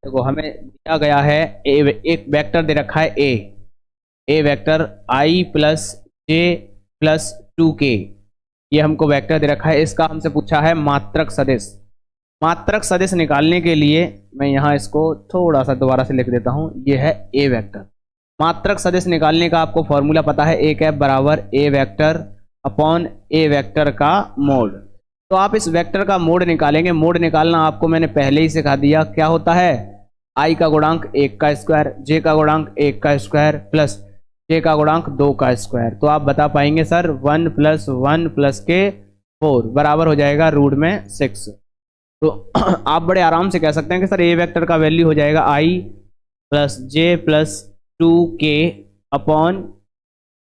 देखो हमें दिया गया है एक वेक्टर दे रखा है a vector i plus j plus 2k, ये हमको वेक्टर दे रखा है। इसका हमसे पूछा है मात्रक सदिश। मात्रक सदिश निकालने के लिए मैं यहाँ इसको थोड़ा सा दोबारा से लिख देता हूँ, ये है ए वेक्टर। मात्रक सदिश निकालने का आपको फॉर्मूला पता है, ए कैप बराबर ए वेक्टर अपॉन ए वेक्टर का मोड। तो आप इस वेक्टर का मोड निकालेंगे। मोड निकालना आपको मैंने पहले ही सिखा दिया, क्या होता है, i का गुणांक 1 का स्क्वायर, j का गुणांक 1 का स्क्वायर प्लस k का गुणांक 2 का स्क्वायर। तो आप बता पाएंगे सर 1 प्लस 1 प्लस के 4 बराबर हो जाएगा रूट में 6। तो आप बड़े आराम से कह सकते हैं कि सर ए वेक्टर का वैल्यू हो जाएगा i plus J plus 2k upon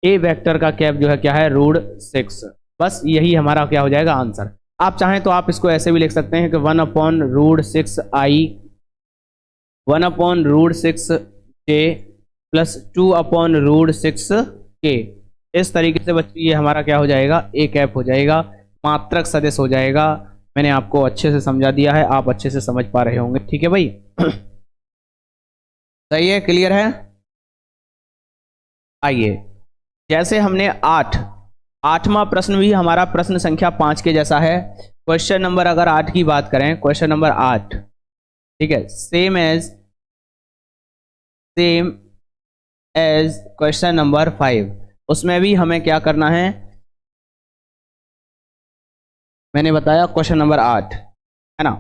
A vector का कैप जो है क्या है, रूट 6। बस यही हमारा क्या हो जाएगा आंसर। आप चाहें तो आप इसको ऐसे भी लिख सकते हैं कि 1 upon root 6i 1 upon root 6j plus 2 upon root 6k। इस तरीके से बच्चों ये हमारा क्या हो जाएगा, ए कैप हो जाएगा, मात्रक सदिश हो जाएगा। मैंने आपको अच्छे से समझा दिया है, आप अच्छे से समझ पा रहे होंगे। ठीक है भाई, सही है, क्लियर है। आइए, जैसे हमने 8वां प्रश्न भी हमारा प्रश्न संख्या 5 के जैसा है। क्वेश्चन नंबर अगर 8 की बात करें, क्वेश्चन नंबर 8, ठीक है, सेम एज क्वेश्चन नंबर 5, उसमें भी हमें क्या करना है, मैंने बताया क्वेश्चन नंबर 8 है ना।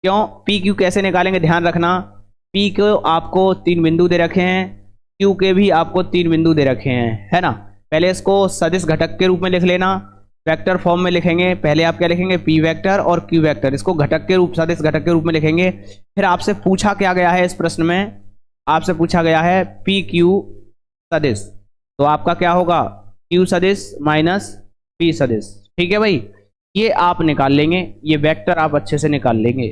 क्यों, पी क्यू कैसे निकालेंगे, ध्यान रखना, पी को आपको 3 बिंदु दे रखे हैं, क्यू के भी आपको 3 बिंदु दे रखे हैं, है ना। पहले इसको सदिश घटक के रूप में लिख लेना, वेक्टर फॉर्म में लिखेंगे। पहले आप क्या लिखेंगे, पी वेक्टर और क्यू वेक्टर, इसको घटक के रूप, सदिश घटक के रूप में लिखेंगे। फिर आपसे पूछा क्या गया है इस प्रश्न में, आपसे पूछा गया है पी क्यू सदिश, तो आपका क्या होगा, क्यू सदिश माइनस पी सदिश। ठीक है भाई, ये आप निकाल लेंगे, ये वेक्टर आप अच्छे से निकाल लेंगे।